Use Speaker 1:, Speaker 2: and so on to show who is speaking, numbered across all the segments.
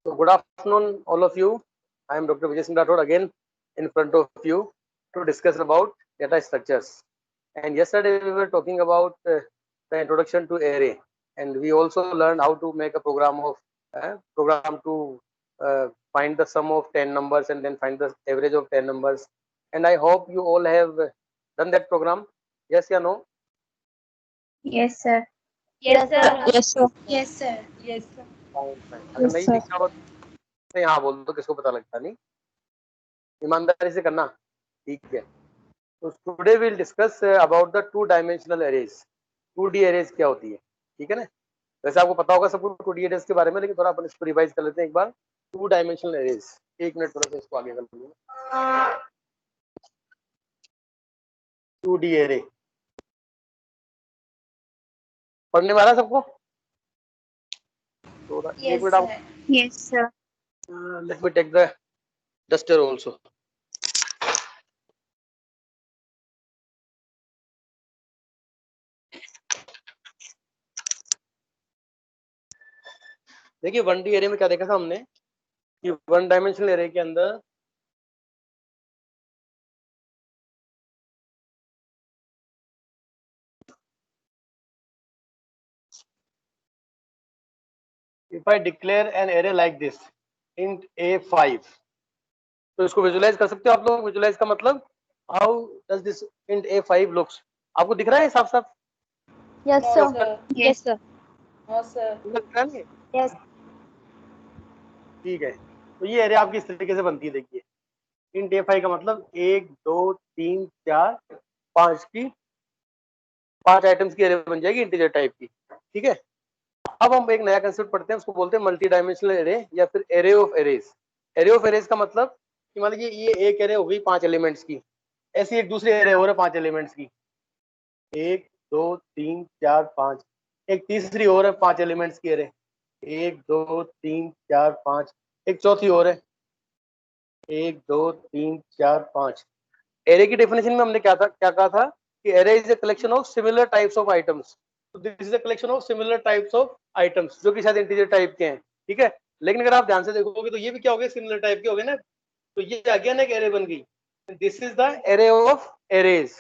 Speaker 1: So good afternoon, all of you. I am Dr. Vijay Singh Rathod again in front of you to discuss about data structures. And yesterday we were talking about the introduction to array, and we also learned how to make a program to find the sum of 10 numbers and then find the average of 10 numbers. And I hope you all have done that program. Yes or no?
Speaker 2: Yes, sir.
Speaker 3: Yes, sir.
Speaker 2: Yes, sir.
Speaker 3: Yes, sir. Yes, sir.
Speaker 1: Fine, fine. अगर
Speaker 2: Yes,
Speaker 1: नहीं
Speaker 2: sir.
Speaker 1: लिखा हो तो यहाँ बोल दो, किसको पता लगता नहीं। ईमानदारी से करना, ठीक है। तो today will discuss about the two dimensional arrays. 2D arrays क्या होती है, ठीक है ना। वैसे आपको पता होगा सबको 2D एरेज के बारे में, लेकिन थोड़ा अपन इसको रिवाइज कर लेते हैं एक बार। टू डायमेंशनल एरेज, एक मिनट थोड़ा सा इसको आगे कर लूंगा। 2D एरे पढ़ने वाला सबको? थोड़ा एक
Speaker 3: Yes,
Speaker 1: मिनट आप,
Speaker 3: sir.
Speaker 2: Yes, sir.
Speaker 1: Let me take the duster also. देखिए 1D एरे में क्या देखा था हमने कि वन डायमेंशनल एरे के अंदर if I declare an array like this int a5, तो इसको विजुलाइज कर सकते हो आप लोग। विजुलाइज का मतलब how does this int a5 looks. आपको दिख रहा है साफ साफ?
Speaker 3: Yes,
Speaker 2: No,
Speaker 3: sir.
Speaker 2: sir. Yes, sir.
Speaker 3: No, sir.
Speaker 1: दिख रहा नहीं है?
Speaker 3: Yes.
Speaker 1: ठीक है, तो ये एरे आपकी इस तरीके से बनती है। देखिए int a5 का मतलब 1 2 3 4 5 की 5 आइटम्स की एरे बन जाएगी इंटीजर टाइप की, ठीक है। अब हम एक नया कंसेप्ट पढ़ते हैं, उसको बोलते हैं मल्टी डायमेंशनल एरे या फिर array of arrays. Array of arrays का मतलब कि मान लीजिए ये एक एरे हो गई 5 एलिमेंट्स की, ऐसी एक दूसरी एरे हो रहा है 5 एलिमेंट्स की, 1 2 3 4 5, एक तीसरी और है 5 एलिमेंट्स की एरे, 1 2 3 4 5, एक चौथी और है 1 2 3 4 5। एरे की डेफिनेशन में हमने क्या कहा था कि array is a collection of similar types of items. तो this is a collection of similar types of items जो कि शायद इंटीजर टाइप के हैं, ठीक है। लेकिन अगर आप ध्यान से देखोगे तो ये भी क्या हो गए, सिमिलर टाइप के हो गए ना, तो ये अगेन एक एरे बन गई। This is the array of arrays.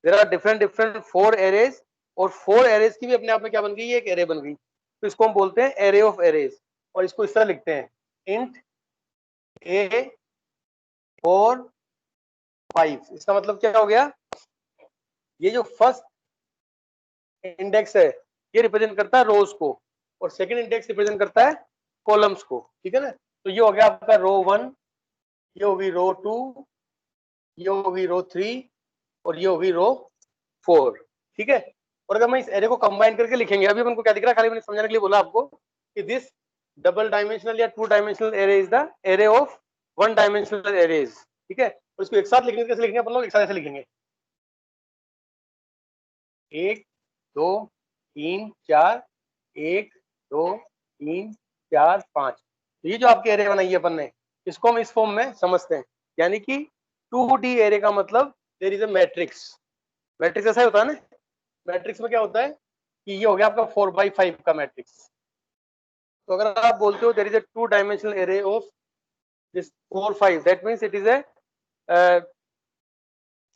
Speaker 1: There are different different 4 arrays, और 4 एरेज की भी अपने आप में क्या बन गई, एक एरे बन गई। तो इसको हम बोलते हैं एरे ऑफ एरेज, और इसको इस तरह लिखते हैं इंट ए 4 5। इसका मतलब क्या हो गया, ये जो फर्स्ट इंडेक्स है ये रिप्रेजेंट करता है रोज को, और सेकंड इंडेक्स रिप्रेजेंट करता है कॉलम्स को, ठीक है ना। तो ये हो गया आपका रो 1, ये होगी रो 2, ये होगी रो 3, और ये होगी रो 4, ठीक है। और अगर मैं इस एरे को कंबाइन करके लिखेंगे, अभी अपन को क्या दिख रहा है, खाली मैंने समझाने के लिए बोला आपको कि दिस डबल डायमेंशनल या 2 dimensional array is the array of 1 dimensional arrays, ठीक है। और इसको एक साथ लिखेंगे, कैसे लिखेंगे अपन लोग, एक साथ ऐसे लिखेंगे 1 2 3 4 1 2 3 4 5। तो ये जो आपके एरे बनाई है अपन ने, इसको हम इस फॉर्म में समझते हैं, यानी कि 2D एरे का मतलब there is a matrix. Matrix ऐसा ही होता है ना, मैट्रिक्स में क्या होता है कि ये हो गया आपका 4x5 का मैट्रिक्स। तो अगर आप बोलते हो there is a 2 dimensional array of this 4 5, that means it is a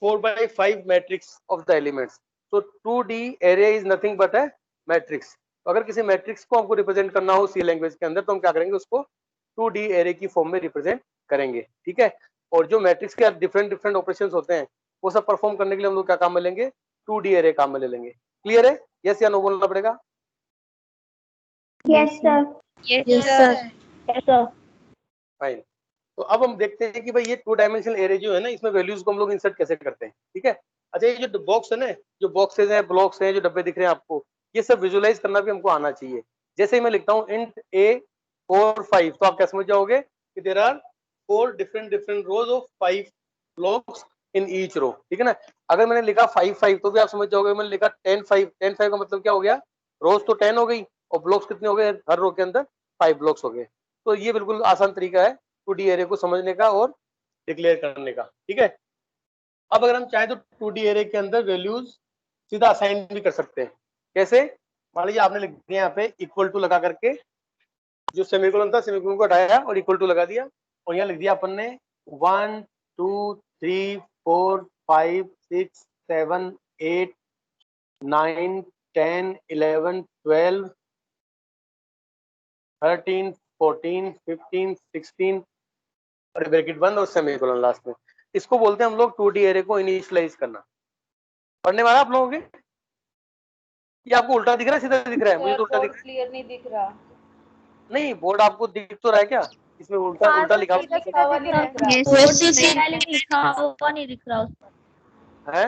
Speaker 1: 4x5 matrix of the elements. तो 2D array is nothing but a matrix. तो अगर किसी मैट्रिक्स को हमको रिप्रेजेंट करना हो सी लैंग्वेज के अंदर, तो हम क्या करेंगे, उसको 2D एरे की फॉर्म में रिप्रेजेंट करेंगे, ठीक है। और जो मैट्रिक्स के डिफरेंट डिफरेंट ऑपरेशंस होते हैं, वो सब परफॉर्म करने के लिए हम लोग क्या काम में लेंगे, 2D एरे काम में ले लेंगे। क्लियर है? यस या नो बोलना पड़ेगा।
Speaker 3: Yes, sir.
Speaker 2: Yes,
Speaker 3: Yes,
Speaker 2: sir.
Speaker 3: sir.
Speaker 2: Yes, sir.
Speaker 1: Fine. तो अब हम देखते हैं कि भाई ये 2 डायमेंशनल एरे जो है ना, इसमें वैल्यूज को हम लोग इंसर्ट कैसे करते हैं, ठीक है। अच्छा, ये जो बॉक्स है ना, जो बॉक्सेस हैं, ब्लॉक्स हैं, जो डब्बे दिख रहे हैं आपको, ये सब विजुलाइज करना भी हमको आना चाहिए। जैसे ही मैं लिखता हूँ इंट ए 4 5, तो आप क्या समझ जाओगे कि there are 4 different different rows of 5 blocks in each row, ठीक है ना। अगर मैंने लिखा 5 5, तो भी आप समझ जाओगे। मैंने लिखा 10 5, 10 5 का मतलब क्या हो गया, रोज तो 10 हो गई, और ब्लॉक्स कितने हो गए, हर रो के अंदर 5 ब्लॉक्स हो गए। तो ये बिल्कुल आसान तरीका है 2D एरे को समझने का और डिक्लेयर करने का, ठीक है। अब अगर हम चाहें तो 2D एरे के अंदर वैल्यूज सीधा असाइन भी कर सकते हैं। कैसे? मान लीजिए आपने लिख दिया यहाँ पे इक्वल टू लगा करके जो सेमीकोलन था सेमीकोलन को हटाया और इक्वल टू लगा दिया और यहाँ लिख दिया अपन ने 1 2 3 4 5 6 7 8 9 10 11 12 13 14 15 16 और ब्रैकेट बंद और सेमीकोलन लास्ट में। इसको बोलते हैं हम लोग 2D एरे को इनिशियलाइज करना। पढ़ने वाला आप लोगों के? ये आपको उल्टा दिख रहा है सीधा दिख रहा है? मुझे तो उल्टा दिख रहा है।
Speaker 3: क्लियर नहीं दिख रहा।
Speaker 1: नहीं बोर्ड आपको दिख तो रहा है क्या? इसमें उल्टा उल्टा लिखा
Speaker 3: लिखा हुआ नहीं दिख रहा।
Speaker 2: लिखा नहीं दिख रहा उस पर
Speaker 1: है।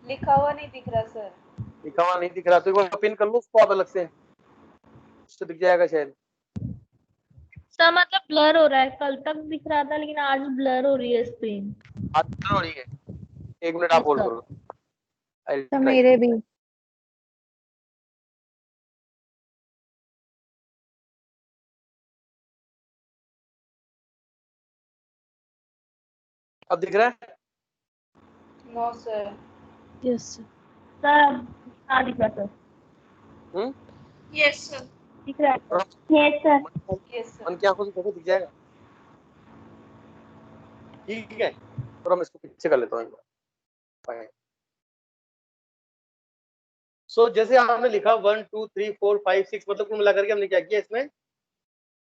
Speaker 3: लिखा हुआ नहीं दिख रहा सर।
Speaker 1: लिखा हुआ नहीं दिख रहा तो एक बार पिन कर लो उसको आप अलग से, उससे दिख जाएगा शायद।
Speaker 2: सर मतलब ब्लर हो रहा है, कल तक दिख रहा था लेकिन आज ब्लर हो रही है स्क्रीन।
Speaker 1: आज ब्लर हो रही है, एक मिनट आप होल्ड करो।
Speaker 2: तो मेरे भी।
Speaker 1: अब दिख रहा है?
Speaker 3: No sir.
Speaker 2: Yes sir. हाँ दिख रहा सर।
Speaker 3: Yes sir.
Speaker 2: दिख रहा है। Yes sir.
Speaker 3: Yes sir.
Speaker 1: मन की आंखों से देखो दिख जाएगा। ठीक है तो मैं इसको पीछे कर लेता हूँ। सो जैसे आपने लिखा 1 2 3 4 5 6 मतलब कुल मिलाकर के हमने क्या किया इसमें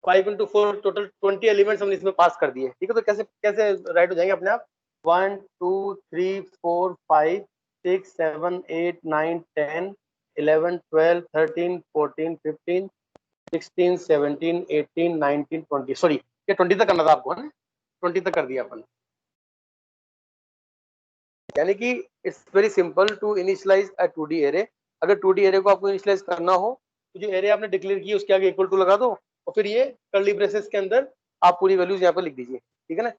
Speaker 1: 5 into 4 टोटल 20 एलिमेंट्स हमने इसमें पास कर दिए। ठीक है तो कैसे कैसे राइट हो जाएंगे अपने आप 1 2 3 4 5 6 7 8 9 10 11 12 13 14 15 16 17 18 19 20 सॉरी ये 20 तक करना था आपको है ना 20 तक कर दिया अपन। यानी कि it's very simple to initialize a 2D array. अगर 2D एरे को आपको इनिशियलाइज करना हो तो जो एरे आपने डिक्लेयर की उसके आगे इक्वल टू लगा दो और फिर ये कर्ली ब्रेसेस के अंदर आप पूरी वैल्यूज यहाँ पर लिख दीजिए। ठीक है ना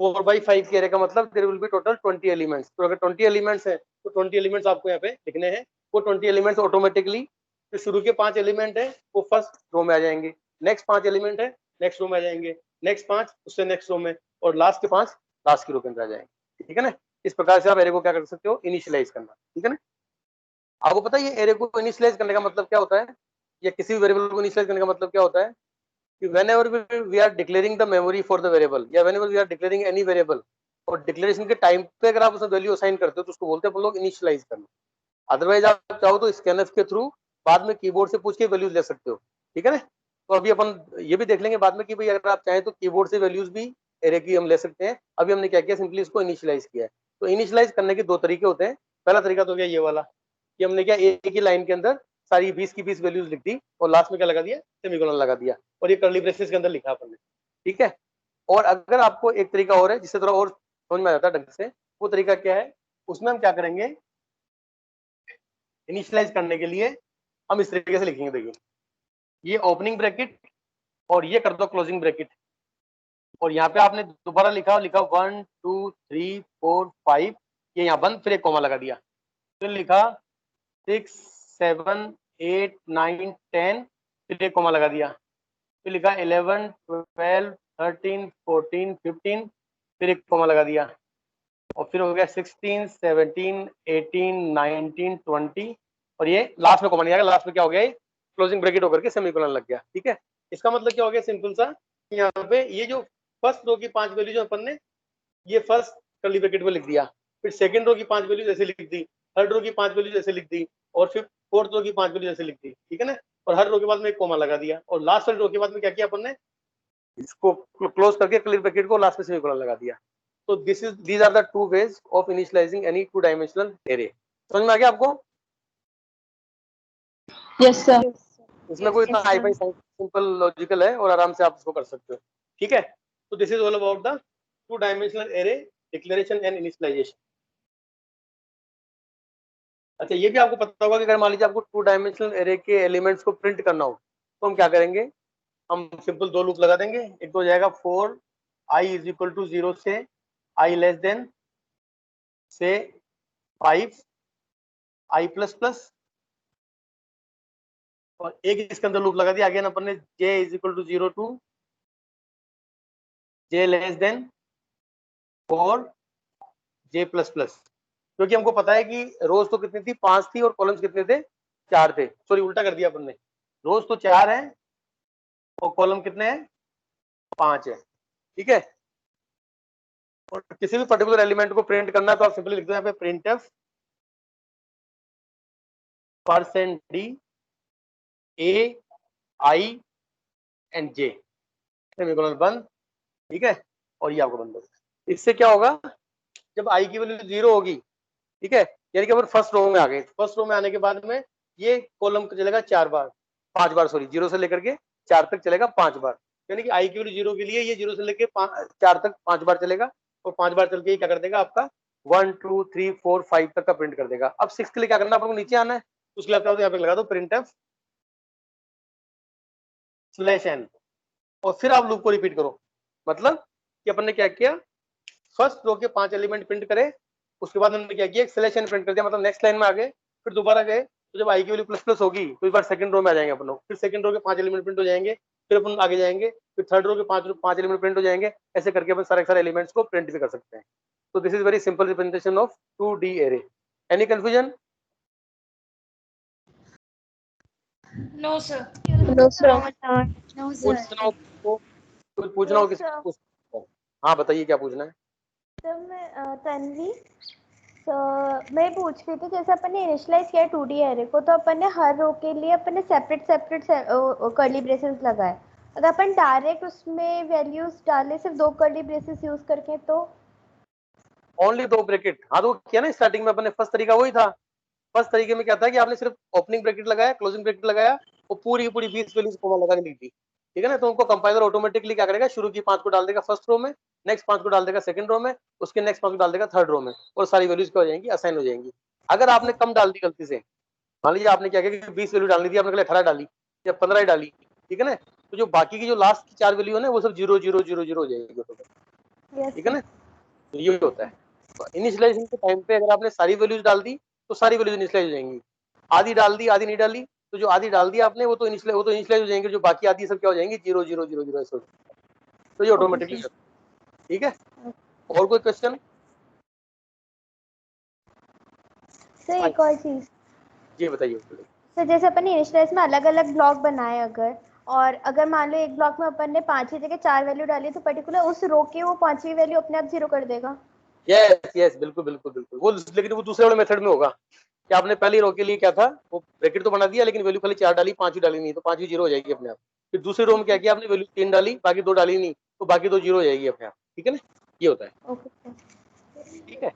Speaker 1: 4/5 के एरे का मतलब there will be total 20 elements. तो अगर 20 एलिमेंट्स है तो 20 एलिमेंट्स आपको यहाँ पे लिखने हैं। वो 20 एलिमेंट्स ऑटोमेटिकली जो शुरू के 5 एलिमेंट है वो फर्स्ट रो में आ जाएंगे, नेक्स्ट 5 एलिमेंट है नेक्स्ट रो में आ जाएंगे, नेक्स्ट 5 उससे नेक्स्ट रो में और लास्ट के 5 लास्ट की रो के अंदर आ जाएंगे। ठीक है ना इस प्रकार से आप एरे को क्या कर सकते हो इनिशियलाइज करना। ठीक है ना आपको पता है ये एरे को इनिशियलाइज करने का मतलब क्या होता है या किसी भी वेरिएबल को इनिशियलाइज करने का मतलब क्या होता है कि whenever we are declaring the memory for the variable या whenever we are declaring any variable और डिक्लेरेशन के टाइम पे अगर आप उसमें वैल्यू असाइन करते हो तो उसको बोलते हैं अपन लोग इनिशियलाइज करना। अदरवाइज आप चाहो तो स्कैनफ के थ्रू बाद में कीबोर्ड से पूछ के वैल्यूज ले सकते हो। ठीक है ना तो अभी अपन ये भी देख लेंगे बाद में कि भाई अगर आप चाहें तो कीबोर्ड से वैल्यूज भी एरे की हम ले सकते हैं। अभी हमने क्या किया सिंपली इसको इनिशियलाइज किया है। तो इनिशियलाइज करने के दो तरीके होते हैं। पहला तरीका तो क्या ये वाला कि हमने क्या एक ही लाइन के अंदर सारी 20 की 20 वैल्यूज लिख दी और लास्ट में क्या लगा दिया सेमीकोलन लगा दिया और ये कर्ली ब्रेसेस के अंदर लिखा अपन ने। ठीक है और अगर आपको एक तरीका और है जिससे थोड़ा और समझ में आ जाता है ढंग से वो तरीका क्या है उसमें हम क्या करेंगे इनिशियलाइज करने के लिए हम इस तरीके से लिखेंगे। देखिए ये ओपनिंग ब्रैकेट और ये कर दो क्लोजिंग ब्रैकेट और यहाँ पे आपने दोबारा लिखा 1 2 3 4 5 ये यहाँ बंद फिर एक कोमा लगा दिया फिर लिखा 6 7 8 9 10 फिर एक कोमा लगा दिया फिर लिखा 11 12 13 14 15 फिर एक कोमा लगा दिया और फिर हो गया 16 17 18 19 20 और ये लास्ट में कोमा नहीं आएगा। लास्ट में क्या हो गया क्लोजिंग ब्रैकेट होकर के सेमीकोलन लग गया। ठीक है इसका मतलब क्या हो गया सिंपल सा यहाँ पे ये जो फर्स्ट रो की 5 वैल्यू जो अपन ने ये फर्स्ट कर्ली ब्रैकेट में लिख दिया फिर सेकंड रो की 5 वैल्यूज ऐसे लिख दी थर्ड रो की 5 वैल्यूज ऐसे लिख दी और फिर फोर्थ रो की 5 वैल्यूज ऐसे लिख दी। ठीक है ना और हर रो के बाद में एक कोमा लगा दिया और लास्ट वाली रो के बाद में क्या किया अपन ने इसको क्लोज करके कर्ली ब्रैकेट को लास्ट में सेमीकोलन लगा दिया। तो these are the two ways of initializing any two dimensional array। समझ में आ गया आपको?
Speaker 2: Yes sir.
Speaker 1: इसमें कोई इतना हाई फाई सिंपल लॉजिकल है और आराम से आप इसको कर सकते हो। ठीक है तो this is all about the two dimensional array declaration and initialization. अच्छा ये भी आपको पता होगा कि अगर मान लीजिए आपको टू डायमेंशनल एरे के एलिमेंट्स को प्रिंट करना हो तो हम क्या करेंगे हम सिंपल दो लूप लगा देंगे। एक तो हो जाएगा 4 i इज इक्वल टू 0 से i लेस देन से 5 i प्लस प्लस और एक इसके अंदर लूप लगा दिया अगेन अपन ने j is equal to 0 to j less than 4 j plus plus क्योंकि हमको पता है कि रोज तो कितनी थी 5 थी और कॉलम्स कितने थे 4 थे। सॉरी उल्टा कर दिया अपन ने रोज तो 4 है और कॉलम कितने हैं, 5 है, ठीक है। और किसी भी पर्टिकुलर एलिमेंट को प्रिंट करना है तो आप सिंपली लिख दो यहाँ पे printf %d a i and j, semicolon बंद, ठीक है। और ये आपको बंद होगा। इससे क्या होगा, जब i की वैल्यू 0 होगी, ठीक है, यानी कि अपन फर्स्ट रो में आ गए, फर्स्ट रो में आने के बाद में ये कॉलम चलेगा 4 बार, 5 बार, सॉरी, 0 से लेकर के 4 तक चलेगा 5 बार, यानी कि i की वैल्यू 0 के लिए ये 0 से लेकर 4 तक 5 बार चलेगा, और 5 बार चल के ये क्या कर देगा, आपका 1 2 3 4 5 तक का प्रिंट कर देगा। अब 6 के लिए क्या करना, आपको नीचे आना है, उसके लिए यहाँ पे लगा दो printf /n, और फिर आप लूप को रिपीट करो। मतलब कि अपन ने क्या किया, फर्स्ट रो के 5 एलिमेंट प्रिंट करे, उसके बाद हमने क्या किया, एक सिलेक्शन प्रिंट कर दिया, मतलब नेक्स्ट लाइन में आ गए, फिर दोबारा गए, तो जब आई की वैल्यू प्लस प्लस होगी तो एक बार सेकंड रो में आ जाएंगे अपन लोग, फिर सेकंड रो के 5 एलिमेंट प्रिंट हो जाएंगे, फिर अपन आगे जाएंगे, फिर थर्ड रो के 5 एलिमेंट प्रिंट हो जाएंगे, ऐसे करके अपन सारे एलिमेंट्स को प्रिंट भी कर सकते हैं। तो this is very simple representation of 2D array. Any confusion?
Speaker 3: No, sir.
Speaker 2: No, sir.
Speaker 3: No,
Speaker 1: पूछना हो कुछ पूछना हो किसी को? हाँ बताइए, क्या पूछना है?
Speaker 4: सर मैं तन्वी, तो मैं पूछ रही थी, जैसे अपन ने इनिशियलाइज किया 2D एरे को, तो अपन ने हर रो के लिए अपन ने सेपरेट कर्ली ब्रेसेस लगाए। अगर अपन डायरेक्ट उसमें वैल्यूज डाले सिर्फ 2 कर्ली ब्रेसेस यूज करके, तो
Speaker 1: ओनली 2 ब्रैकेट। हाँ तो किया ना स्टार्टिंग में, अपने फर्स्ट तरीका वही था। फर्स्ट तरीके में क्या था कि आपने सिर्फ ओपनिंग ब्रैकेट लगाया, क्लोजिंग ब्रैकेट लगाया, और पूरी की पूरी 20 वैल्यूज कॉमा लगा के लिख दी, ठीक है ना। तो उनको कंपाइलर ऑटोमेटिकली क्या करेगा, शुरू की 5 को डाल देगा फर्स्ट रो में, नेक्स्ट 5 को डाल देगा सेकंड रो में, उसके नेक्स्ट 5 को डाल देगा थर्ड रो में, और सारी वैल्यूज क्या हो जाएंगी, असाइन हो जाएंगी। अगर आपने कम डाल दी गलती से, मान लीजिए आपने क्या किया कि 20 वैल्यू डालनी थी, आपने कल 18 डाली या 15 ही डाली, ठीक है ना, तो जो बाकी की जो लास्ट की 4 वैल्यू है ना, वो सब 0 0 0 0 हो जाएगी, ठीक है ना। तो ये होता है। तो इनिशियलाइजेशन के टाइम पे अगर आपने सारी वैल्यूज डाल दी तो सारी वैल्यूज इनिशियलाइज हो जाएंगी, आधी डाल दी आधी नहीं डाली, तो जो आधी डाल दी आपने वो तो इनिशियलाइज हो जाएंगे, जो बाकी आधी सब क्या हो जाएंगी, 0 0 0 0 ऐसे। तो ये ऑटोमेटिकली, ठीक है। और कोई क्वेश्चन?
Speaker 4: सर एक और चीज,
Speaker 1: जी बताइए।
Speaker 4: सर जैसे अपन ने इनिशियलाइज में अलग अलग ब्लॉक बनाए, अगर मान लो एक ब्लॉक में अपन ने 5 की जगह 4 वैल्यू डाली, तो पर्टिकुलर उस रो की वो 5वीं वैल्यू अपने आप 0 कर देगा।
Speaker 1: यस यस, बिल्कुल बिल्कुल बिल्कुल। वो लेकिन वो दूसरे वाले मेथड में होगा कि आपने पहली रो के लिए क्या था, वो ब्रैकेट तो बना दिया, लेकिन वैल्यू खाली 4 डाली, 5 डाली नहीं, तो 5 0 हो जाएगी अपने आप। फिर दूसरी रो में क्या किया आपने, वैल्यू 3 डाली, बाकी 2 डाली नहीं, तो बाकी 2 0 हो जाएगी अपने आप, ठीक है ना। ये होता है,
Speaker 4: ओके,
Speaker 1: ठीक है।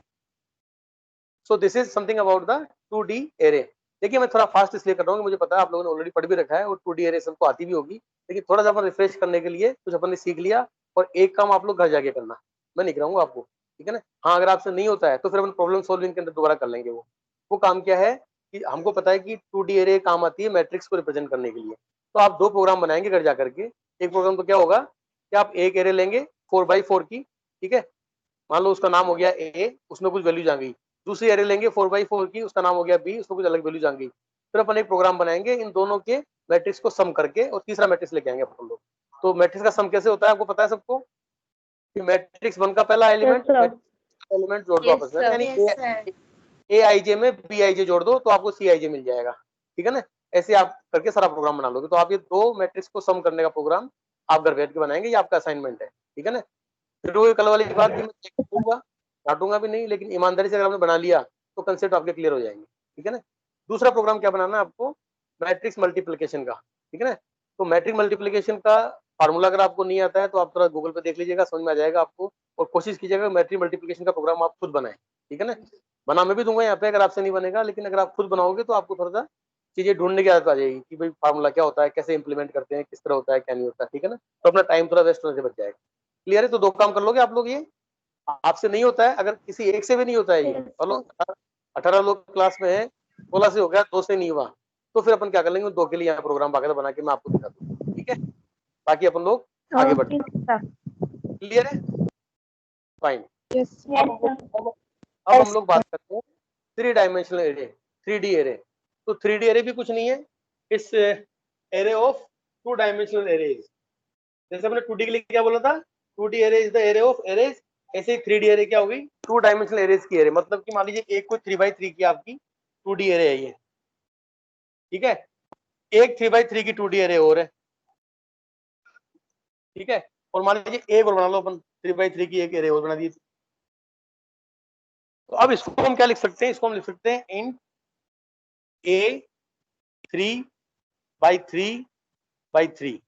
Speaker 1: So this is something about the 2D array. देखिए मैं थोड़ा फास्ट इसलिए कर रहा हूँ कि मुझे पता है आप लोगों ने ऑलरेडी पढ़ भी रखा है, और 2D एरे सबको आती भी होगी, लेकिन थोड़ा सा अपन रिफ्रेश करने के लिए कुछ अपन ने सीख लिया, और एक काम आप लोग घर जाके करना, मैं नहीं कराऊंगा आपको, ठीक है ना। हाँ अगर आपसे नहीं होता है तो फिर अपन प्रॉब्लम सॉल्विंग के अंदर दोबारा कर लेंगे। वो काम क्या है कि हमको पता है कि 2D एरे काम आती है मैट्रिक्स को रिप्रेजेंट करने के लिए। तो आप 2 प्रोग्राम बनाएंगे घर जाकर के। एक प्रोग्राम तो क्या होगा कि आप एक एरे लेंगे 4x4 की, ठीक है, मान लो उसका नाम हो गया ए, उसमें कुछ वैल्यूज आ गई। दूसरी एरे लेंगे 4x4 की, उसका नाम हो गया बी, उसमें कुछ अलग वैल्यूज आ गई। फिर अपन एक प्रोग्राम बनाएंगे इन दोनों के मैट्रिक्स को सम करके, और तीसरा मैट्रिक्स लेके आएंगे अपन लोग। तो मैट्रिक्स का सम कैसे होता है आपको पता है सबको, कि मैट्रिक्स 1 का पहला एलिमेंट एलिमेंट जोड़ दो
Speaker 3: Yes,
Speaker 1: आपस में,
Speaker 3: sir.
Speaker 1: यानी
Speaker 3: Yes, sir.
Speaker 1: ए आई जे में बी आई जे जोड़ दो तो आपको सी आई जे मिल जाएगा, ठीक है ना। ऐसे आप करके सारा प्रोग्राम बना लोगे। तो आप ये 2 मैट्रिक्स को सम करने का प्रोग्राम आप घर बैठ के बनाएंगे, ये आपका असाइनमेंट है, ठीक है ना। फिर वो कल वाली बात की मैं चेक करूंगा, काटूंगा भी नहीं, लेकिन ईमानदारी से अगर आपने बना लिया तो कंसेप्ट आपके क्लियर हो जाएंगे, ठीक है ना। दूसरा प्रोग्राम क्या बनाना है आपको, मैट्रिक्स मल्टीप्लिकेशन का, ठीक है ना। तो मैट्रिक्स मल्टीप्लिकेशन का फार्मूला अगर आपको नहीं आता है तो आप थोड़ा गूगल पे देख लीजिएगा, समझ में आ जाएगा आपको, और कोशिश कीजिएगा मैट्रिक्स मल्टीप्लिकेशन का प्रोग्राम आप खुद बनाएं, ठीक है ना। बना मैं भी दूंगा यहाँ पे अगर आपसे नहीं बनेगा, लेकिन अगर आप खुद बनाओगे तो आपको थोड़ा सा चीजें ढूंढने की आदत आ जाएगी कि भाई फार्मूला क्या होता है, कैसे इंप्लीमेंट करते हैं, किस तरह होता है, क्या नहीं होता, ठीक है ना। तो अपना टाइम थोड़ा वेस्ट होने से बच जाएगा। क्लियर है? तो 2 काम कर लोगे आप लोग। ये आपसे नहीं होता है, अगर किसी एक से भी नहीं होता है ये, चलो 18 लोग क्लास में है, 16 से हो गया, 2 से नहीं हुआ, तो फिर अपन क्या कर लेंगे, 2 के लिए यहाँ प्रोग्राम बाकायदा बना के मैं आपको दिखा दूँ, ठीक है। बाकी अपन लोग आगे बढ़ते हैं। क्लियर है? फाइन। अब हम लोग बात करते हैं 3 डायमेंशनल एरे, 3D एरे। तो 3D एरे भी कुछ नहीं है, इस एरे ऑफ 2 डायमेंशनल एरेज। जैसे हमने 2D के लिए क्या बोला था, 2D array is the array of arrays, ऐसे ही 3D एरे क्या होगी, 2 डायमेंशनल एरेज की एरे। मतलब कि मान लीजिए एक कोई 3x3 की आपकी 2D एरे है ये, ठीक है, एक 3x3 की 2D एरे और है, ठीक है। और मान लीजिए एक और बना लो अपन, 3x3 की एक एरे और बना दी। तो अब इसको हम क्या लिख सकते हैं, इसको हम लिख सकते हैं इन ए 3x3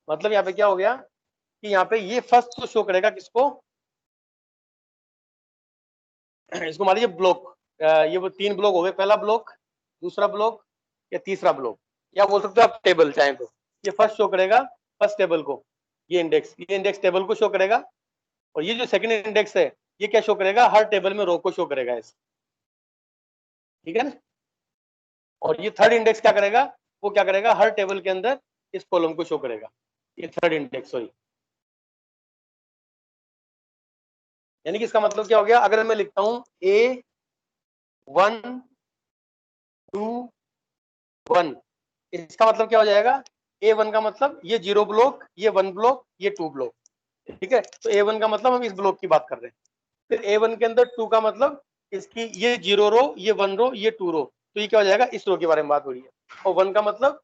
Speaker 1: मतलब यहाँ पे क्या हो गया कि यहाँ पे ये फर्स्ट तो शो करेगा किसको, इसको मान लीजिए ब्लॉक, ये वो 3 ब्लॉक हो गए, पहला ब्लॉक, दूसरा ब्लॉक या तीसरा ब्लॉक, या बोल सकते हो आप टेबल चाहें तो। ये फर्स्ट शो करेगा फर्स्ट टेबल को, ये इंडेक्स टेबल को शो करेगा। और ये जो सेकंड इंडेक्स है ये क्या शो करेगा, हर टेबल में रो को शो करेगा ऐसे, ठीक है ना। और ये थर्ड इंडेक्स क्या करेगा, वो क्या करेगा, हर टेबल के अंदर इस कॉलम को शो करेगा, ये थर्ड इंडेक्स, सॉरी। यानी कि इसका मतलब क्या हो गया, अगर मैं लिखता हूं A1 2 1, इसका मतलब क्या हो जाएगा, A1 का मतलब ये 0 ब्लॉक, ये 1 ब्लॉक, ये 2 ब्लॉक, ठीक है। तो A1 का मतलब हम इस ब्लॉक की बात कर रहे हैं। फिर A1 के अंदर 2 का मतलब इसकी ये 0 रो, ये 1 रो, ये 2 रो, तो ये क्या हो जाएगा, इस रो के बारे में बात हो रही है। और 1 का मतलब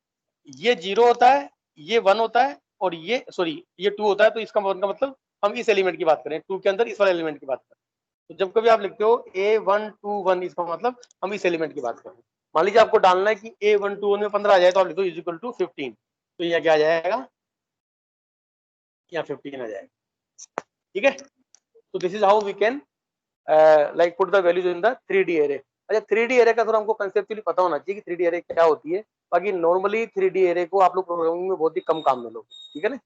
Speaker 1: ये 0 होता है, ये 1 होता है, और ये सॉरी ये 2 होता है, तो इसका 1 का मतलब हम इस एलिमेंट की बात करें, 2 के अंदर इस वाले एलिमेंट की बात करें। तो जब कभी आप लिखते हो A1 2 1, इसका मतलब हम इस एलिमेंट की बात कर रहे हैं। मान लीजिए आपको डालना है कि A1 2 1 में 15 आ जाए, तो आप लिखो इज इक्वल टू 15, तो यह क्या आ जाएगा, यहाँ 15 आ जाएगा, ठीक है। तो this is how we can like put the values in the 3D array. अच्छा 3D एरे का थोड़ा हमको कंसेप्चुअली पता होना चाहिए कि 3D एरे क्या होती है। बाकी नॉर्मली 3D एरे को आप लोग प्रोग्रामिंग में बहुत ही कम काम में लो, ठीक है ना।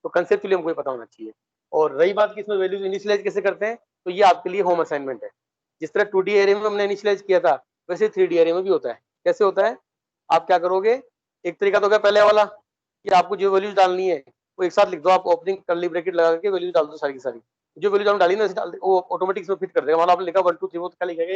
Speaker 1: तो कंसेप्चुअली हमको पता होना चाहिए। और रही बात कि इसमें वैल्यूज इनिशियलाइज कैसे करते हैं, तो ये आपके लिए होम असाइनमेंट है। जिस तरह 2D एरे में हमने इनिशियलाइज किया था, वैसे 3D एरे में भी होता है। कैसे होता है, आप क्या करोगे, एक तरीका तो क्या पहले वाला कि आपको जो वैल्यूज डालनी है वो एक साथ लिख दो, आप ओपनिंग कर्ली ब्रैकेट लगा के वैल्यूज डाल दो सारी की सारी। जो वैल्यूज आपने डाली ना वो ऑटोमेटिक इसमें फिट कर देगा। मान लो आपने लिखा 1 2 3, वो क्या लिखेगा,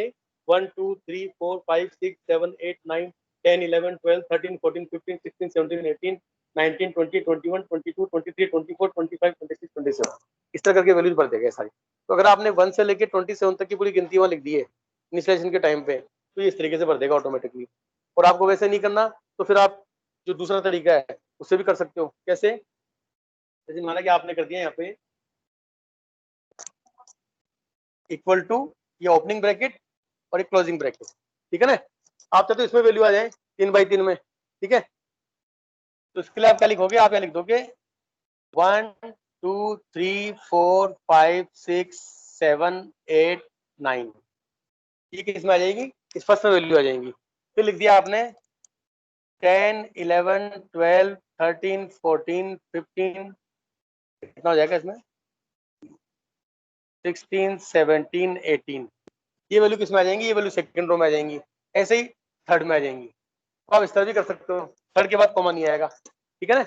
Speaker 1: 1 2 3 4 5 6 7 8 9 10 11 12 13 14 15 16 17 18 19 20 21 22 23 24 25 26 27, इस तरह करके वैल्यूज भर देगा सारी। तो अगर आपने 1 से लेके 27 तक की पूरी गिनती वहां लिख दी है इनिशियलाइजेशन के टाइम पे, तो ये इस तरीके से भर देगा ऑटोमेटिकली। और आपको वैसे नहीं करना तो फिर आप जो दूसरा तरीका है उससे भी कर सकते हो। कैसे, जैसे माना कि आपने कर दिया यहाँ पे इक्वल टू ये ओपनिंग ब्रैकेट और एक क्लोजिंग ब्रैकेट, ठीक है ना। आप चाहते तो इसमें वैल्यू आ जाए 3x3 में, ठीक है। तो इसके लिए आप क्या लिखोगे, आप क्या लिख दोगे 1 2 3 4 5 6 7 8 9, ये किसमें आ जाएगी, इस फर्स्ट में वैल्यू आ जाएंगी। फिर लिख दिया आपने 10 11 12 13 14 15, कितना हो जाएगा इसमें 16 17 18, ये वैल्यू किसमें आ जाएंगी, ये वैल्यू सेकंड रो में आ जाएंगी। ऐसे ही थर्ड में आ जाएंगी। तो आप इस तरह भी कर सकते हो, थर्ड के बाद कॉमा नहीं आएगा, ठीक है ना।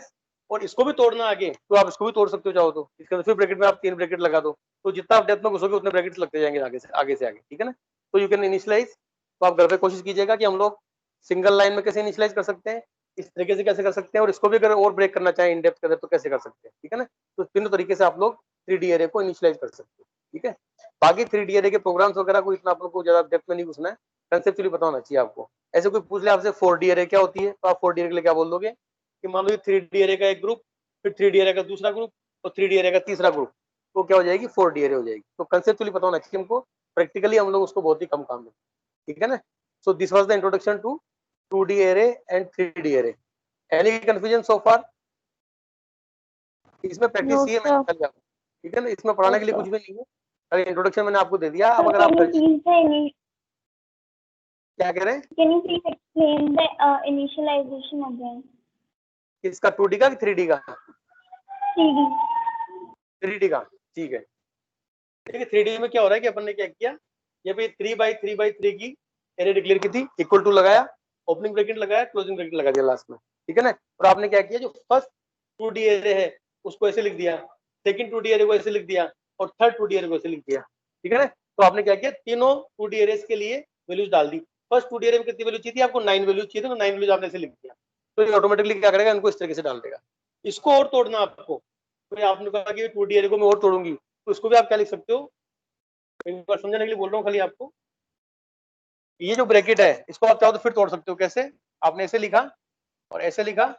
Speaker 1: और इसको भी तोड़ना आगे तो आप इसको भी तोड़ सकते हो चाहो तो। इसके अंदर फिर ब्रैकेट में आप 3 ब्रैकेट लगा दो, तो जितना आप डेप्थ में घुसोगे उतने ब्रैकेट्स लगते जाएंगे आगे से आगे, ठीक है ना। तो यू कैन इनिशियलाइज, तो आप घर पे कोशिश कीजिएगा कि हम लोग सिंगल लाइन में कैसे इनिशियलाइज कर सकते हैं, इस तरीके से कैसे कर सकते हैं, और इसको भी अगर और ब्रेक करना चाहें इन डेप्थ के अंदर तो कैसे कर सकते हैं, ठीक है ना। तो तीनों तरीके से आप लोग 3D एरे को इनिशियलाइज कर सकते हैं, ठीक है। बाकी 3D एरे के प्रोग्राम्स वगैरह को इतना आप लोग को ज्यादा डेप्थ में नहीं घुसना है, कंसेप्चुअली पता होना चाहिए आपको। ऐसे कोई पूछ ले आपसे 4D एरे क्या होती है, तो आप 4D एरे के लिए क्या बोल दोगे कि मान लो 3D एरे का एक ग्रुप, फिर 3D एरे का दूसरा ग्रुप, और 3D एरे का तीसरा ग्रुप, तो क्या हो जाएगी 4D एरे हो जाएगी। तो कंसेप्चुअली पता होना चाहिए हमको, प्रैक्टिकली हम लोग उसको बहुत ही कम काम में, ठीक है ना। So this was the introduction to 2D array and 3D array. Any confusion so far, इसमें प्रैक्टिस
Speaker 2: No,
Speaker 1: चाहिए
Speaker 2: sir.
Speaker 1: मैंने कल, ठीक है ना। इसमें पढ़ाने के लिए कुछ भी नहीं है, अगर इंट्रोडक्शन मैंने आपको दे दिया। अब
Speaker 2: Sir,
Speaker 1: अगर आप
Speaker 2: can
Speaker 1: क्या कह रहे हैं,
Speaker 2: you please explain the initialization again?
Speaker 1: इसका 2D का कि 3D का,
Speaker 2: 3D.
Speaker 1: 3D का, ठीक है। देखिए 3D में क्या हो रहा है कि अपन ने क्या किया, ये पे 3x3x3 की एरे डिक्लेयर की थी, इक्वल टू लगाया, ओपनिंग ब्रैकेट लगाया, क्लोजिंग ब्रैकेट लगा दिया लास्ट में, ठीक है ना। और आपने क्या किया, जो फर्स्ट 2D एरे है उसको ऐसे लिख दिया, सेकंड 2D एरे को ऐसे लिख दिया, और थर्ड 2D एरे को ऐसे लिख दिया, ठीक है ना। तो आपने क्या किया, तीनों 2D एरेस के लिए वैल्यूज डाल दी। फर्स्ट 2D एरे में कितनी वैल्यू चाहिए थी आपको, 9 वैल्यूज चाहिए थी, तो 9 वैल्यूज आपने ऐसे लिख दिया। तो ये ऑटोमेटिकली क्या करेगा, इनको इस तरीके से डाल देगा। इसको और तोड़ना आपको, तो आपने कहा कि 2D एरे को मैं और तोड़ूंगी, तो इसको भी आप क्या लिख सकते हो, एक बार समझाने के लिए बोल रहा हूँ खाली आपको। ये जो ब्रैकेट है इसको आप चाहो तो फिर तोड़ सकते हो। कैसे, आपने ऐसे लिखा और ऐसे लिखा,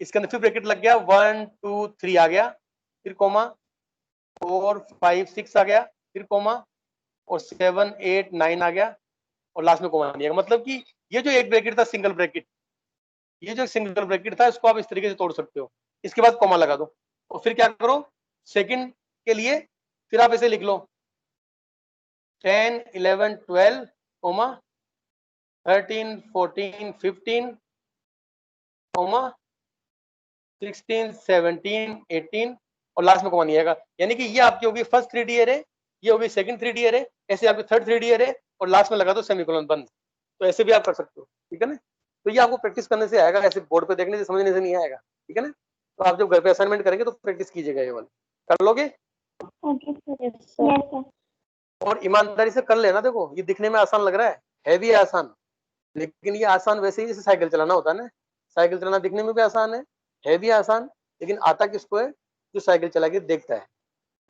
Speaker 1: इसके अंदर फिर ब्रैकेट लग गया, 1 2 3 आ गया, फिर कोमा, 4 5 6 आ गया, फिर कोमा, और 7 8 9 आ गया, और लास्ट में कोमा नहीं आएगा। मतलब कि ये जो एक ब्रैकेट था सिंगल ब्रैकेट, ये जो सिंगल ब्रैकेट था इसको आप इस तरीके से तोड़ सकते हो। इसके बाद कोमा लगा दो, और फिर क्या करो, सेकंड के लिए फिर आप ऐसे लिख लो 10 11 12 कोमा 13 14 15 कोमा 16 17 18, और लास्ट में कोमा नहीं आएगा। यानी कि ये आपकी होगी फर्स्ट 3D एरे, ये होगी सेकंड 3D एरे, ऐसे आपकी थर्ड 3D एरे, और लास्ट में लगा दो सेमीकोलन बंद। तो ऐसे भी आप कर सकते हो, ठीक है ना। तो ये आपको प्रैक्टिस करने से आएगा, ऐसे बोर्ड पे देखने से समझने से नहीं आएगा, ठीक है ना। तो आप जब घर पे असाइनमेंट करेंगे तो प्रैक्टिस कीजिएगा, ये वाला कर लोगे।
Speaker 2: Okay sir. Yes sir.
Speaker 1: और ईमानदारी से कर लेना। देखो ये दिखने में आसान लग रहा है भी आसान, लेकिन ये आसान वैसे ही जैसे साइकिल चलाना होता है ना। साइकिल चलाना दिखने में भी आसान है भी आसान, लेकिन आता किसको है, जो साइकिल चला के देखता है।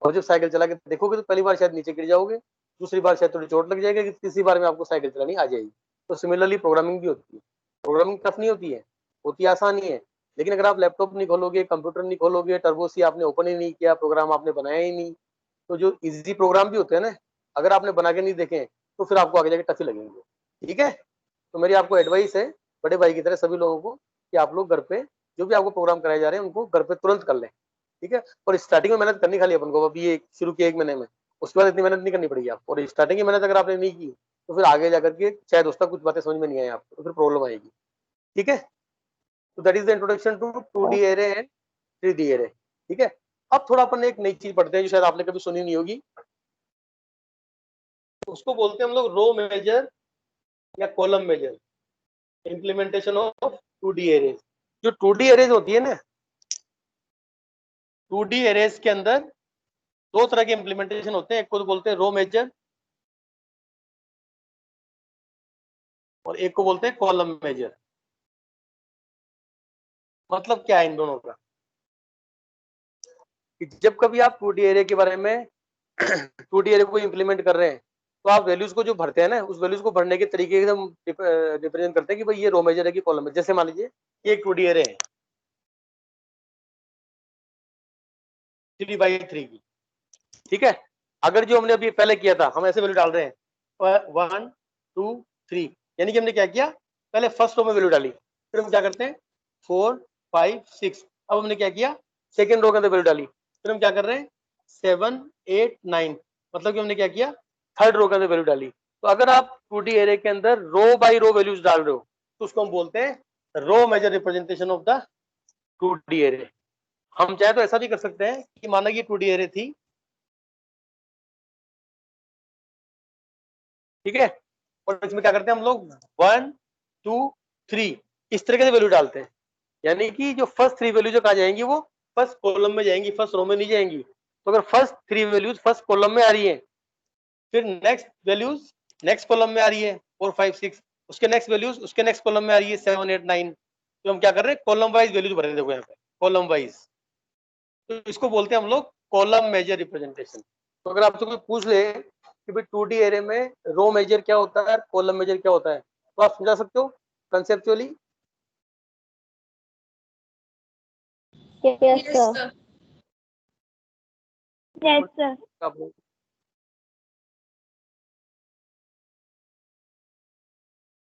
Speaker 1: और जब साइकिल चला के देखोगे तो पहली बार शायद नीचे गिर जाओगे, दूसरी बार शायद थोड़ी चोट लग जाएगी, तीसरी बार में आपको साइकिल चलानी आ जाएगी। तो सिमिलरली प्रोग्रामिंग भी होती है। प्रोग्रामिंग टफ नहीं होती आसान ही है। लेकिन अगर आप लैपटॉप नहीं खोलोगे, कंप्यूटर नहीं खोलोगे, टर्बो सी आपने ओपन ही नहीं किया, प्रोग्राम आपने बनाया ही नहीं, तो जो इजी प्रोग्राम भी होते हैं ना, अगर आपने बना के नहीं देखे तो फिर आपको आगे जाके टफ ही लगेंगे, ठीक है। तो मेरी आपको एडवाइस है बड़े भाई की तरह सभी लोगों को कि आप लोग घर पे जो भी आपको प्रोग्राम कराए जा रहे हैं उनको घर पे तुरंत कर लें, ठीक है। और स्टार्टिंग में मेहनत करनी खाली अपन को, अभी ये शुरू किया 1 महीने में, उसके बाद इतनी मेहनत नहीं करनी पड़ेगी आपको। और स्टार्टिंग की मेहनत अगर आपने नहीं की तो फिर आगे जाकर के शायद उसका कुछ बातें समझ में नहीं आए आपको, तो फिर प्रॉब्लम आएगी, ठीक है। तो that is the introduction to 2D array and 3D array, ठीक है। अब थोड़ा अपन एक नई चीज पढ़ते हैं जो शायद आपने कभी सुनी नहीं होगी, उसको बोलते हैं हम लोग रो मेजर या column major, implementation of 2D arrays. जो 2D एरेज होती है ना, 2D एरेज के अंदर 2 तरह के इम्प्लीमेंटेशन होते हैं। एक को तो बोलते हैं रो मेजर और एक को बोलते हैं कॉलम मेजर। मतलब क्या है इन दोनों का, कि जब कभी आप 2D एरे के बारे में 2D एरे को इम्प्लीमेंट कर रहे हैं तो आप वैल्यूज को जो भरते हैं ना, उस वैल्यूज को भरने के तरीके एकदम रिप्रेजेंट करते हैं कि भाई ये रो मेजर है कि कॉलम मेजर। जैसे मान लीजिए ये एक 2D एरे है 3x3 की, ठीक है। अगर जो हमने अभी पहले किया था, हम ऐसे वैल्यू डाल रहे हैं 1 2 3, यानी कि हमने क्या किया, पहले फर्स्ट रो में वैल्यू डाली, फिर हम क्या करते हैं 4 5 6। अब हमने क्या किया, सेकेंड रो के अंदर वैल्यू डाली, फिर हम क्या कर रहे हैं 7 8 9। मतलब कि हमने क्या किया, थर्ड रो के अंदर वैल्यू डाली। तो अगर आप 2D एरे के अंदर रो बाई रो वैल्यूज डाल रहे हो तो उसको हम बोलते हैं row major representation of the 2D array. हम चाहे तो ऐसा भी कर सकते हैं कि माना कि 2D एरे थी, ठीक है, और इसमें क्या करते हैं हम लोग 1 2 3 इस तरीके से वैल्यू डालते हैं। यानी कि जो फर्स्ट 3 वैल्यू जो कहा जाएंगी वो फर्स्ट कॉलम में जाएंगी, फर्स्ट रो में नहीं जाएंगी। तो अगर फर्स्ट 3 वैल्यूज फर्स्ट कॉलम में आ रही है, फिर नेक्स्ट वैल्यूज नेक्स्ट कॉलम में आ रही है 4 5 6, उसके नेक्स्ट वैल्यूज उसके नेक्स्ट कॉलम में आ रही है 7 8 9। तो हम क्या कर रहे हैं, कॉलम वाइज वैल्यूज भर रहे हैं। देखो यहाँ पे कॉलम वाइज, तो इसको बोलते हैं हम लोग कॉलम मेजर रिप्रेजेंटेशन। तो अगर आपसे कोई पूछ ले कि भाई 2D एरे में रो मेजर क्या होता है, कॉलम मेजर क्या होता है, तो आप समझा सकते हो conceptually.
Speaker 2: Yes sir. Yes sir.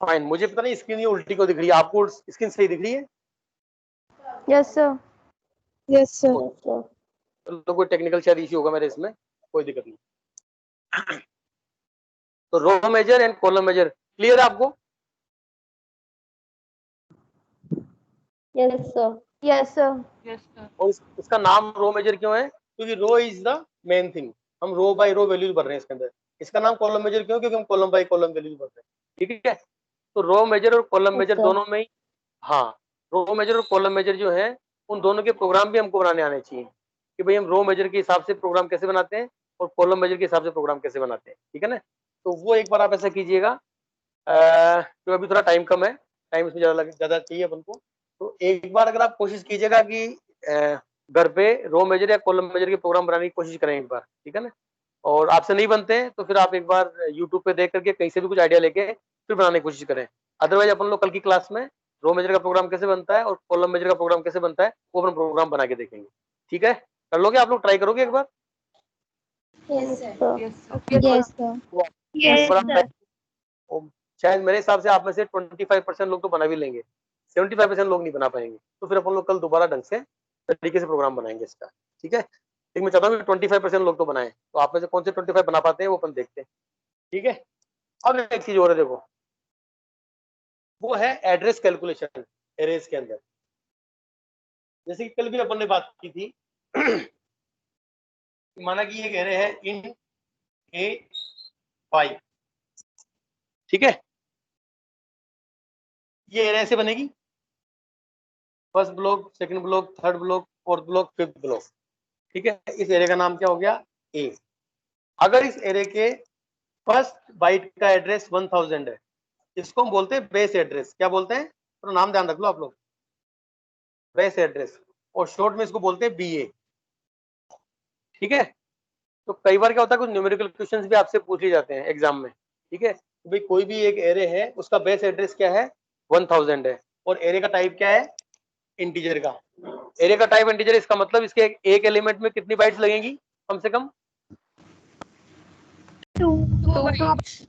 Speaker 1: Fine, मुझे पता नहीं स्क्रीन ये उल्टी को दिख रही है, आपको स्क्रीन सही दिख रही है।
Speaker 4: Yes sir.
Speaker 3: Yes sir.
Speaker 1: तो कोई टेक्निकल शायद इश्यू होगा मेरे इसमें, कोई दिक्कत नहीं। तो row major and column major clear है आपको।
Speaker 2: Yes sir.
Speaker 4: Yes sir.
Speaker 3: Yes sir.
Speaker 1: और इसका नाम रो मेजर क्यों है, क्योंकि row is the main thing, हम रो बाय रो वैल्यूज भर रहे हैं इसके अंदर। इसका नाम कॉलम मेजर क्यों, क्योंकि हम कॉलम बाय कॉलम वैल्यूज भर रहे हैं, ठीक है। तो रो मेजर और कॉलम मेजर दोनों में ही, हाँ, रो मेजर और कॉलम मेजर जो है उन दोनों के प्रोग्राम भी हमको बनाने आने चाहिए कि भाई हम रो मेजर के हिसाब से प्रोग्राम कैसे बनाते हैं और कॉलम मेजर के हिसाब से प्रोग्राम कैसे बनाते हैं, ठीक है ना। तो वो एक बार आप ऐसा कीजिएगा। तो अभी थोड़ा टाइम कम है, टाइम इसमें ज्यादा चाहिए अपन को। तो एक बार अगर आप कोशिश कीजिएगा कि घर पे रो मेजर या कॉलम मेजर के प्रोग्राम बनाने की कोशिश करें एक बार, ठीक है ना। और आपसे नहीं बनते हैं तो फिर आप एक बार यूट्यूब पे देख करके कहीं से भी कुछ आइडिया लेके फिर बनाने की कोशिश करें। अदरवाइज अपन लोग कल की क्लास में रो मेजर का प्रोग्राम कैसे बनता है और कॉलम मेजर का प्रोग्राम कैसे बनता है वो अपन प्रोग्राम बना के देखेंगे, ठीक है। कर लोगे आप लोग, ट्राई करोगे एक बार?
Speaker 3: Yes, sir.
Speaker 4: Yes, sir.
Speaker 2: Yes, sir.
Speaker 1: और शायद मेरे हिसाब से आप में से 25% लोग तो बना भी लेंगे, 75% लोग नहीं बना पाएंगे। तो फिर अपन लोग कल दोबारा ढंग से तरीके से प्रोग्राम बनाएंगे इसका, ठीक है। लेकिन मैं चाहता हूँ कि 25% लोग तो बनाएं, तो आप में से कौन से 25 बना पाते हैं वो अपन देखते हैं, ठीक है। अब एक चीज और है, देखो, वो है एड्रेस कैलकुलेशन एरेज के अंदर। जैसे कि कल भी अपन ने बात की थी माना कि एक एरे है इन ए 5, ठीक है। ये एरे ऐसे बनेगी, first block, second block, third block, fourth block, fifth block, ठीक है। इस एरे का नाम क्या हो गया? ए। अगर इस एरे के फर्स्ट बाइट का एड्रेस 1000 है, इसको हम बोलते हैं बेस एड्रेस। क्या बोलते हैं? तो नाम ध्यान रख लो आप लोग, बेस एड्रेस, और शॉर्ट में इसको बोलते हैं बीए, ठीक है। तो कई बार क्या होता है, कुछ न्यूमेरिकल क्वेश्चंस भी आपसे पूछ लिए जाते हैं एग्जाम में, ठीक है। तो भाई कोई भी एक एरे है, उसका बेस एड्रेस क्या है? 1000 है, और एरे का टाइप क्या है? इंटीजर का। एरे का टाइप इंटीजर, इसका मतलब इसके एक एलिमेंट में कितनी बाइट्स लगेंगी? कम से कम
Speaker 2: 2
Speaker 1: 2 बाइट्स,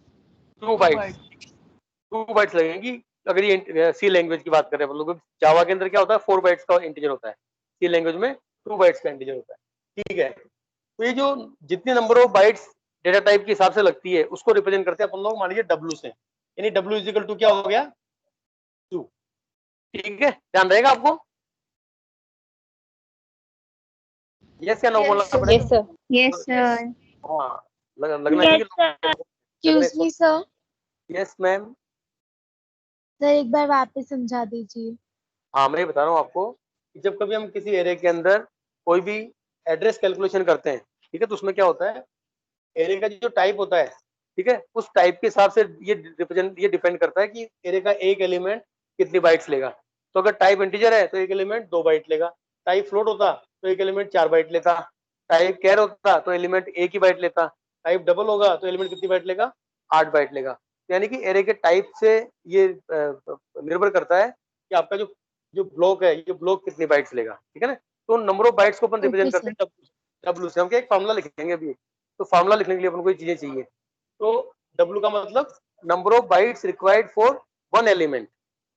Speaker 1: 2 बाइट्स लगेंगी। अगर ये सी लैंग्वेज की बात करें, मतलब जावा के अंदर क्या होता है, 4 बाइट्स का इंटीजर होता है, सी लैंग्वेज में 2 बाइट्स का इंटीजर होता है, ठीक है। तो ये जो जितने number of bytes data type के हिसाब से लगती है, उसको रिप्रेजेंट करते हैं अपन लोग, मान लीजिए डब्ल्यू से, यानी डब्ल्यू इज इक्वल टू क्या हो गया? 2, ठीक है। ध्यान रहेगा आपको? यस या नो बोलना पड़ेगा?
Speaker 2: Yes, sir.
Speaker 1: हाँ, लगना
Speaker 2: Yes,
Speaker 1: चाहिए।
Speaker 2: sir.
Speaker 3: Excuse me, sir.
Speaker 1: Yes ma'am.
Speaker 3: Sir एक बार वापस समझा दीजिए।
Speaker 1: हाँ, मैं ये बता रहा हूँ आपको कि जब कभी हम किसी एरे के अंदर कोई भी एड्रेस कैलकुलेशन करते हैं, ठीक है, तो उसमें क्या होता है, एरे का जो टाइप होता है, ठीक है, उस टाइप के हिसाब से ये डिपेंड करता है कि एरे का एक एलिमेंट कितनी बाइट्स लेगा। तो अगर टाइप इंटीजर है तो एक एलिमेंट 2 बाइट लेगा, टाइप फ्लोट होता तो एक एलिमेंट 4 बाइट लेता, टाइप कैर होता तो एलिमेंट एक ही बाइट लेता, टाइप डबल होगा तो एलिमेंट कितनी बाइट लेगा? 8 बाइट लेगा। यानी कि एरे के टाइप से ये निर्भर करता है कि आपका जो जो ब्लॉक है, ये ब्लॉक कितनी बाइट्स लेगा, ठीक है ना। तो नंबर ऑफ बाइट्स को अपन रिप्रेजेंट करते हैं डब्ल्यू से। हम क्या एक फॉर्मूला लिखेंगे अभी, तो फार्मूला लिखने के लिए अपन को ये चीजें चाहिए। तो W का मतलब number of bytes required for one element,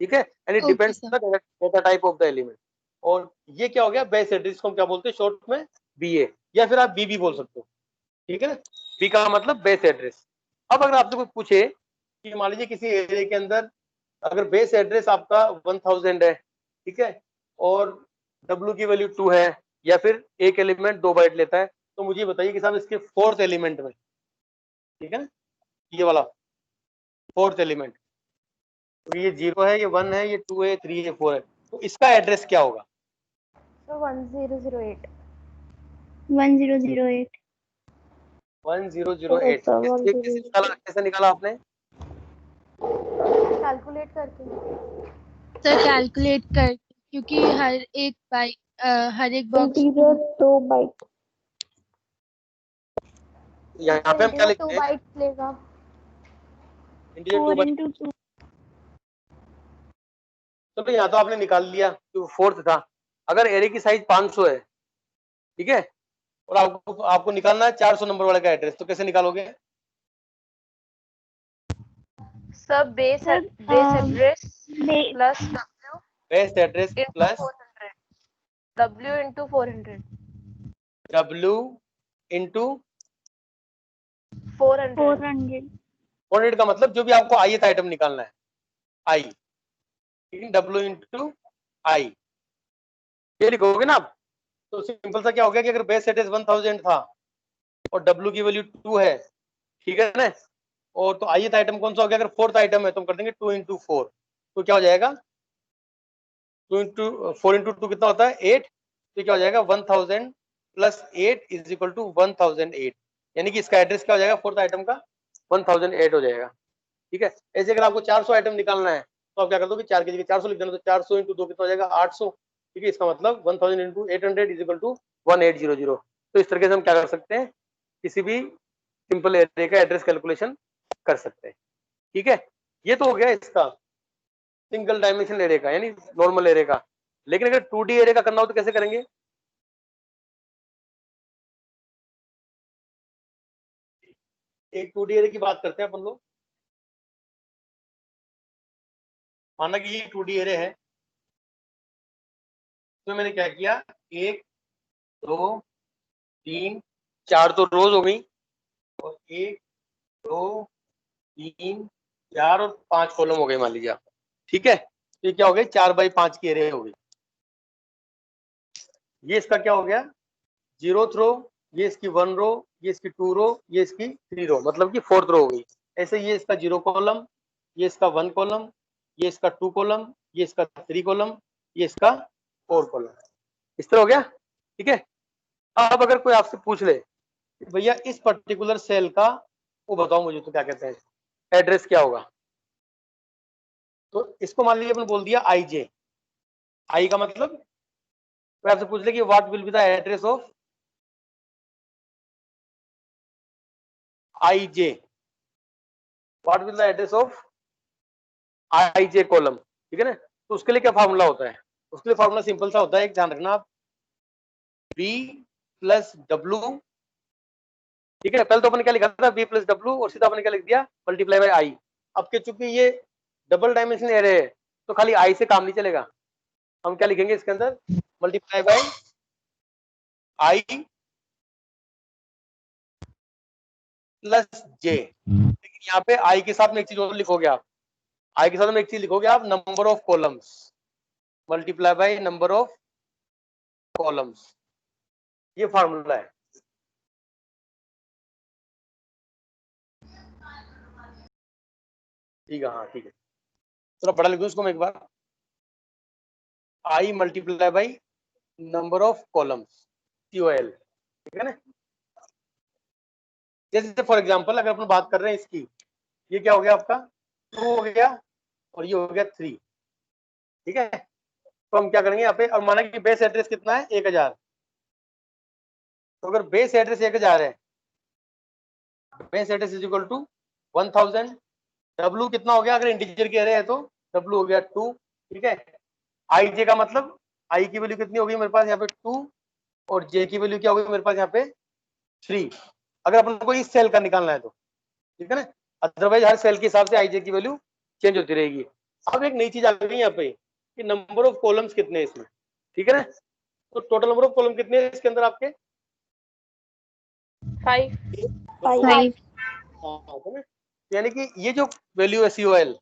Speaker 1: ठीक है, and it depends on the data type of the element. और ये क्या हो गया? बेस एड्रेस को हम क्या बोलते हैं शॉर्ट में? बीए, या फिर आप बीबी बोल सकते हो, ठीक है ना। बी का मतलब बेस एड्रेस। अब अगर आपसे कोई पूछे कि मान लीजिए किसी एरिया के अंदर अगर बेस एड्रेस आपका 1000 है, ठीक है, और W की वैल्यू 2 है, या फिर एक एलिमेंट 2 बाइट लेता है, तो मुझे बताइए कि साहब इसके फोर्थ एलिमेंट में, ठीक है ना, ये वाला फोर्थ एलिमेंट, तो ये 0 है, ये 1 है, ये 2 है, 3 है, 4 है, तो इसका एड्रेस क्या होगा?
Speaker 4: So 1008.
Speaker 2: 1008.
Speaker 1: 1008। कैसे निकाला आपने?
Speaker 4: कैलकुलेट करके।
Speaker 3: सर कैलकुलेट कर, क्योंकि हर एक बॉक्स
Speaker 2: Integer 2 byte.
Speaker 1: यहाँ पे हम क्या लिखते
Speaker 4: 2
Speaker 1: हैं?
Speaker 4: बाइट्स लेगा।
Speaker 1: Integer
Speaker 2: 4
Speaker 1: 2 byte.
Speaker 2: into 2.
Speaker 1: तो यहाँ तो आपने निकाल लिया कि वो फोर्थ था। अगर एरे की साइज 500 है, ठीक है, और आपको निकालना है 400 नंबर वाले का एड्रेस, तो कैसे निकालोगे?
Speaker 5: सब base
Speaker 2: Sir,
Speaker 5: address
Speaker 2: Ba-
Speaker 5: plus
Speaker 1: base address plus
Speaker 5: W into 400
Speaker 1: W into
Speaker 5: 400
Speaker 2: 400.
Speaker 1: 400 का मतलब जो भी आपको ith आइटम निकालना है, आई, ठीक है, W इंटू आई, ये लिखोगे ना आप। तो सिंपल सा क्या हो गया कि अगर बेस एड्रेस 1000 था और W की वैल्यू 2 है, ठीक है ना, और तो ith आइटम कौन सा हो गया? अगर फोर्थ आइटम है तो हम कर देंगे 2 इंटू 4, तो क्या हो जाएगा? 2 इंटू 4 इंटू 2 कितना होता है? 8। तो क्या हो जाएगा? 1000 प्लस 8 इज इक्वल टू 1008, यानी कि इसका एड्रेस क्या हो जाएगा फोर्थ आइटम का? 1008 हो जाएगा, ठीक है। ऐसे अगर आपको 400 आइटम निकालना है तो आप क्या कर दो कि 4 की जगह 400 लिख देना, तो 400 इंटू 2 कितना हो जाएगा? 800, ठीक है। इसका मतलब 1000 इंटू 800 इज इक्वल टू 1800। तो इस तरीके से हम क्या कर सकते हैं, किसी भी सिंपल एरे का एड्रेस कैलकुलेशन कर सकते हैं, ठीक है। ये तो हो गया इसका सिंगल डायमेंशन एरे का, यानी नॉर्मल एरे का। लेकिन अगर 2D एरे का करना हो तो कैसे करेंगे? एक 2D एरे की बात करते हैं अपन लोग। माना कि ये 2D एरे है, तो मैंने क्या किया, 1 2 3 4 तो रोज हो गई, और 1 2 3 4 और 5 कॉलम हो गए मान लीजिए आप। ठीक है, तो ये क्या हो गई, 4x5 की एरे हो गई। ये इसका क्या हो गया, 0th रो, ये इसकी 1 रो, ये इसकी 2 रो, ये इसकी 3 रो, मतलब कि 4th रो हो गई। ऐसे ये इसका 0 कॉलम, ये इसका 1 कॉलम, ये इसका 2 कॉलम, ये इसका 3 कॉलम, ये इसका 4 कॉलम। इस तरह हो गया। ठीक है, अब अगर कोई आपसे पूछ ले भैया इस पर्टिकुलर सेल का वो बताओ मुझे, तो क्या कहते हैं, एड्रेस क्या होगा, तो इसको मान लीजिए अपन बोल दिया IJ। आई का मतलब कोई आपसे पूछ ले कि what will be the address of IJ, what will the address of IJ column. ठीक है ना, तो उसके लिए क्या फार्मूला होता है, उसके लिए फार्मूला सिंपल सा होता है, एक ध्यान रखना आप, B प्लस W। ठीक है, पहले तो अपन क्या लिखा था, B प्लस W, और सीधा अपन क्या लिख दिया, मल्टीप्लाई बाय I। अब के चूंकि ये डबल डायमेंशन एरे है, तो खाली I से काम नहीं चलेगा, हम क्या लिखेंगे इसके अंदर, multiply by I plus J। लेकिन यहाँ पे I के साथ में एक चीज और लिखोगे आप, I के साथ में एक चीज लिखोगे आप, number of columns multiply by number of columns. ये फार्मूला है। ठीक है, हाँ ठीक है, थोड़ा बड़ा लिख दो इसको मैं एक बार, I multiply by number of columns, COL। ठीक है ना, जैसे फॉर एग्जांपल अगर अपन बात कर रहे हैं इसकी, ये क्या हो गया आपका, 2 हो गया और ये हो गया 3। ठीक है, तो हम क्या करेंगे यहाँ पे, और माना कि बेस एड्रेस कितना है, 1000। तो अगर बेस एड्रेस 1000 है, base address is equal to 1000। W कितना हो गया, अगर इंटीजर के एरे है तो W हो गया 2। ठीक है, IJ का मतलब I की वैल्यू कितनी होगी मेरे पास यहाँ पे 2, और J की वैल्यू क्या होगी मेरे पास यहाँ पे 3, अगर अपन को इस सेल का निकालना है तो। ठीक है ना, अदरवाइज हर सेल के हिसाब से IJ की वैल्यू चेंज होती रहेगी। अब एक नई चीज आ गई यहाँ पे कि नंबर ऑफ कॉलम्स कितने हैं इसमें। ठीक है ना, तो टोटल नंबर ऑफ कॉलम कितने हैं इसके अंदर आपके,
Speaker 5: 5
Speaker 2: 5
Speaker 1: यानी कि ये जो वैल्यू है COL,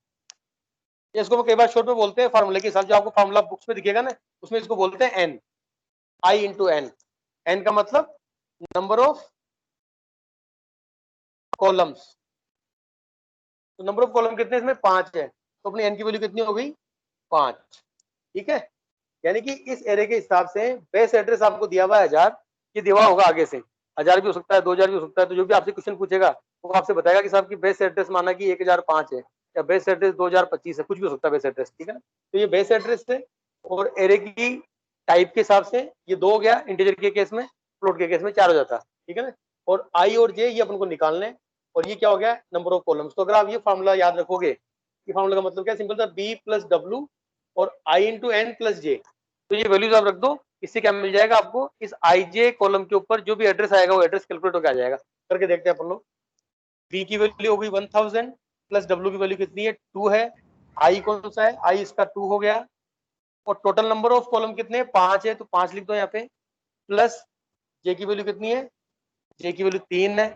Speaker 1: इसको कई बार शॉर्ट में बोलते हैं फार्मूले के हिसाब, जो आपको फार्मूला बुक्स में दिखेगा ना, उसमें इसको बोलते हैं N, I into N। N का मतलब नंबर ऑफ कॉलम्स, तो नंबर ऑफ कॉलम कितने इसमें 5 है, तो अपनी N की वैल्यू कितनी हो गई 5। ठीक है, यानी कि इस एरे के हिसाब से बेस एड्रेस आपको दिया हुआ है 1000, ये दिया होगा आगे से 1000 भी हो सकता है, 2000 भी हो सकता है, तो जो भी आपसे क्वेश्चन पूछेगा वो आपसे बताएगा कि साहब की बेस एड्रेस माना कि 1005 है, या बेस एड्रेस 2025 है, कुछ भी हो सकता है बेस एड्रेस। ठीक है ना, तो ये बेस एड्रेस है, और एरे की टाइप के हिसाब से ये 2 हो गया, इंटीजर के केस में, फ्लोट के केस में 4 हो जाता। ठीक है ना, और I और J ये अपन को निकालने, और ये क्या हो गया, नंबर ऑफ कॉलम्स। तो अगर आप ये फार्मूला याद रखोगे, ये फार्मूला का मतलब क्या, सिंपल था, B प्लस W और I into N plus J। तो ये वैल्यूज आप रख दो, इससे क्या मिल जाएगा आपको, इस IJ कॉलम के ऊपर जो भी एड्रेस आएगा वो एड्रेस कैलकुलेट होकर आ जाएगा। करके देखते हैं अपन लोग, B की वैल्यू हो गई 1000 प्लस W की वैल्यू कितनी है 2 है, I कौन सा है, I इसका 2 हो गया, और टोटल नंबर ऑफ कॉलम कितने हैं 5 है, तो 5 लिख दो यहाँ पे, प्लस J की वैल्यू कितनी है, J की वैल्यू 3 है,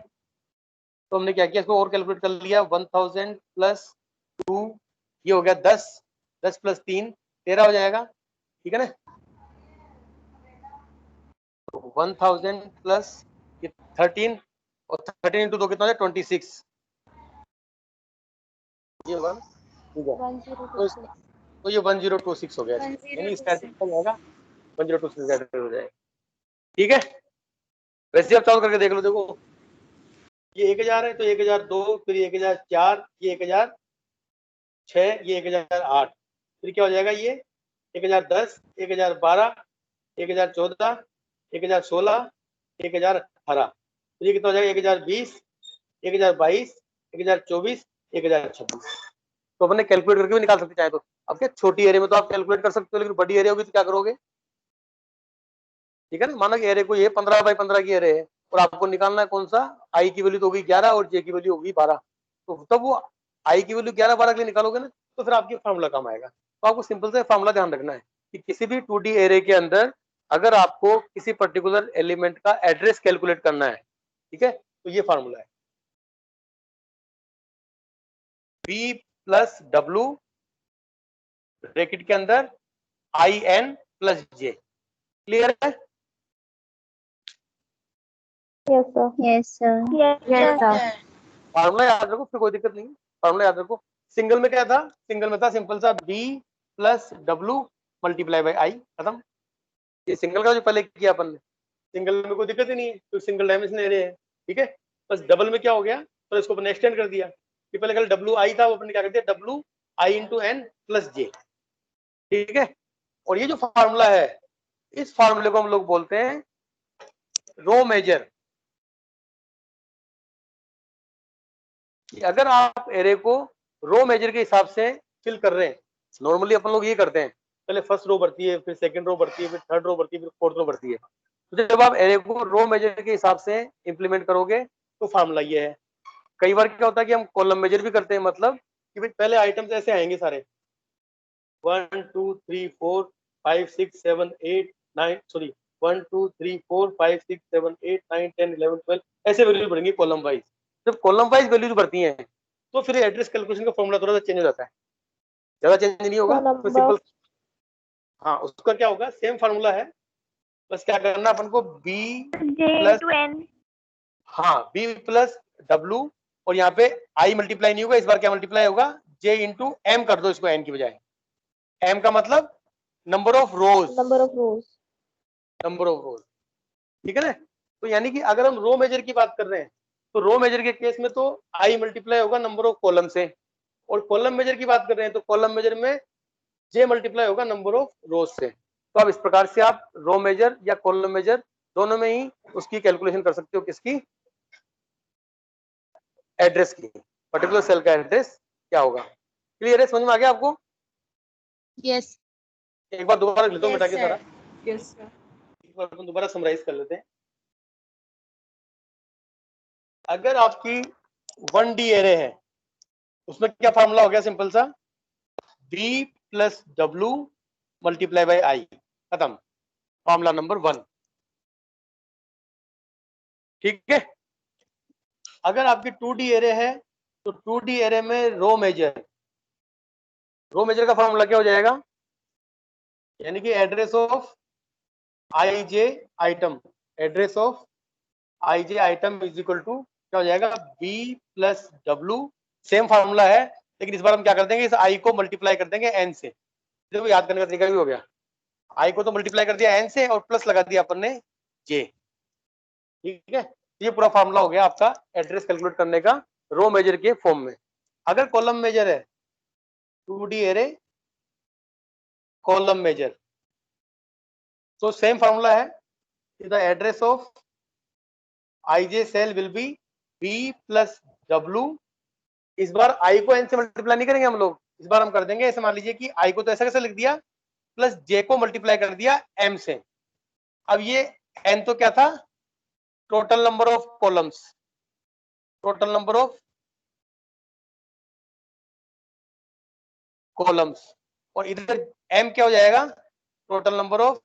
Speaker 1: तो हमने क्या किया, इसको और कैलकुलेट कर लिया, 1000 प्लस 2 ये हो गया 10, 10 प्लस 3 13 हो जाएगा। ठीक है ना, 1000 प्लस 13, और 13 इंटू 2 कितना है 26, ये होगा ना? ठीक है, तो ये 1026 हो गया, यानी इसका एड्रेस हो जाएगा 1026 एड्रेस हो जाएगा। ठीक है, वैसे आप सॉल्व करके देख लो, देखो ये 1000 है तो 1002, फिर 1004, ये 1006, ये 1008, फिर क्या हो जाएगा, ये 1010, 1012, 1014, 1016, 1018, तो ये कितना हो जाएगा 1020, 1022, 1024, 1026। तो अपने कैलकुलेट करके भी निकाल सकते चाहे तो। अब क्या छोटी एरे में तो आप कैलकुलेट कर सकते हो, लेकिन बड़ी एरे होगी तो क्या करोगे। ठीक है ना, माना कि एरे को ये 15 बाई 15 की एरे है, और आपको निकालना है कौन सा, आई की वैल्यू तो होगी 11 और जे की वैल्यू होगी 12। तो तब वो आई की वैल्यू 11 12 के लिए निकालोगे ना, तो फिर आपकी फार्मूला काम आएगा। तो आपको सिंपल से फार्मूला ध्यान रखना है कि किसी भी 2D एरे के अंदर अगर आपको किसी पर्टिकुलर एलिमेंट का एड्रेस कैलकुलेट करना है, ठीक है, तो ये फार्मूला है, बी प्लस डब्ल्यू ब्रैकेट के अंदर I N plus J. Clear है?
Speaker 4: Yes sir.
Speaker 3: Yes sir.
Speaker 4: Yes sir.
Speaker 1: Formula याद रखो, फिर कोई दिक्कत नहीं है। फार्मूला याद रखो। सिंगल में क्या था, सिंगल में था सिंपल सा B plus W multiply by I, खत्म। ये सिंगल का जो पहले किया अपन ने, सिंगल में कोई दिक्कत ही नहीं है, तो सिंगल डायमेंशन एरे है, ठीक है। बस डबल में क्या हो गया, तो इसको अपन एक्सटेंड कर दिया कि पहले कल डब्ल्यू आई था, वो अपन ने क्या कर दिया W I into N plus J, ठीक है। और ये जो फार्मूला है, इस फार्मूले को हम लोग बोलते हैं रो मेजर। कि अगर आप एरे को रो मेजर के हिसाब से फिल कर रहे हैं, नॉर्मली अपन लोग ये करते हैं, पहले फर्स्ट रो बढ़ती है, फिर सेकंड रो बढ़ती है, फिर थर्ड रो बढ़ती है, फिर फोर्थ रो बढ़ती है। तो जब आप एरे को रो मेजर के हिसाब से इंप्लीमेंट करोगे तो फार्मूला ये है। कई बार क्या होता है कि हम कॉलम मेजर भी करते हैं, मतलब कि भाई पहले आइटम्स ऐसे आएंगे सारे 1 2 3 4 5 6 7 8 9 सॉरी 1 2 3 4 5 6 7 8 9 10 11 12 ऐसे वैल्यू बढ़ेंगी कॉलम वाइज। जब कॉलम वाइज वैल्यूज बढ़ती हैं तो फिर एड्रेस कैलकुलेशन का फॉर्मूला थोड़ा सा चेंज हो जाता है, ज्यादा चेंज नहीं होगा तो सिंपल। हाँ, उसका क्या होगा, सेम फार्मूला है, बस क्या करना अपन को b प्लस हाँ b प्लस डब्ल्यू, और यहाँ पे i मल्टीप्लाई नहीं होगा, इस बार क्या मल्टीप्लाई होगा j इंटू एम कर दो इसको n की बजाय। m का मतलब number of rose,
Speaker 4: number of rose,
Speaker 1: number of रोज, ठीक है ना। तो यानी कि अगर हम रो मेजर की बात कर रहे हैं तो रो मेजर के केस में तो i मल्टीप्लाई होगा नंबर ऑफ कॉलम से, और कॉलम मेजर की बात कर रहे हैं तो कॉलम मेजर में j मल्टीप्लाई होगा नंबर ऑफ रोज से। तो अब इस प्रकार से आप रो मेजर या कॉलम मेजर दोनों में ही उसकी कैलकुलेशन कर सकते हो, किसकी, एड्रेस की, पर्टिकुलर सेल का एड्रेस क्या होगा। क्लियर है, समझ में आ गया आपको?
Speaker 3: यस।
Speaker 1: एक बार दोबारा लिख लेता हूं मिटा के सारा,
Speaker 5: यस सर।
Speaker 1: एक बार अपन दोबारा समराइज कर लेते हैं। अगर आपकी 1D एरे है, उसमें क्या फार्मूला हो गया, सिंपल सा b plus W multiply by I, खत्म, फार्मूला नंबर 1, ठीक है। अगर आपकी 2D एरे है तो 2D एरे में रो मेजर का फार्मूला क्या हो जाएगा, यानी कि address of I J item, address of I J item is equal to क्या हो जाएगा, b plus W, same formula है, लेकिन इस बार हम क्या कर देंगे, इस आई को मल्टीप्लाई कर देंगे n से। देखो याद करने का तरीका भी हो गया, आई को तो मल्टीप्लाई कर दिया n से और प्लस लगा दिया अपन ने j, ठीक है। ये पूरा फार्मूला हो गया आपका एड्रेस कैलकुलेट करने का रो मेजर के फॉर्म में। अगर कॉलम मेजर है, 2D एरे कॉलम मेजर, तो सेम फार्मूला है, the address of ij cell will be b plus W. इस बार i को n से मल्टीप्लाई नहीं करेंगे हम लोग, इस बार हम कर देंगे ऐसे, मान लीजिए कि i को तो ऐसा कैसे लिख दिया, प्लस j को मल्टीप्लाई कर दिया m से। अब ये n तो क्या था, total number of columns, total number of columns, और इधर m क्या हो जाएगा, टोटल नंबर ऑफ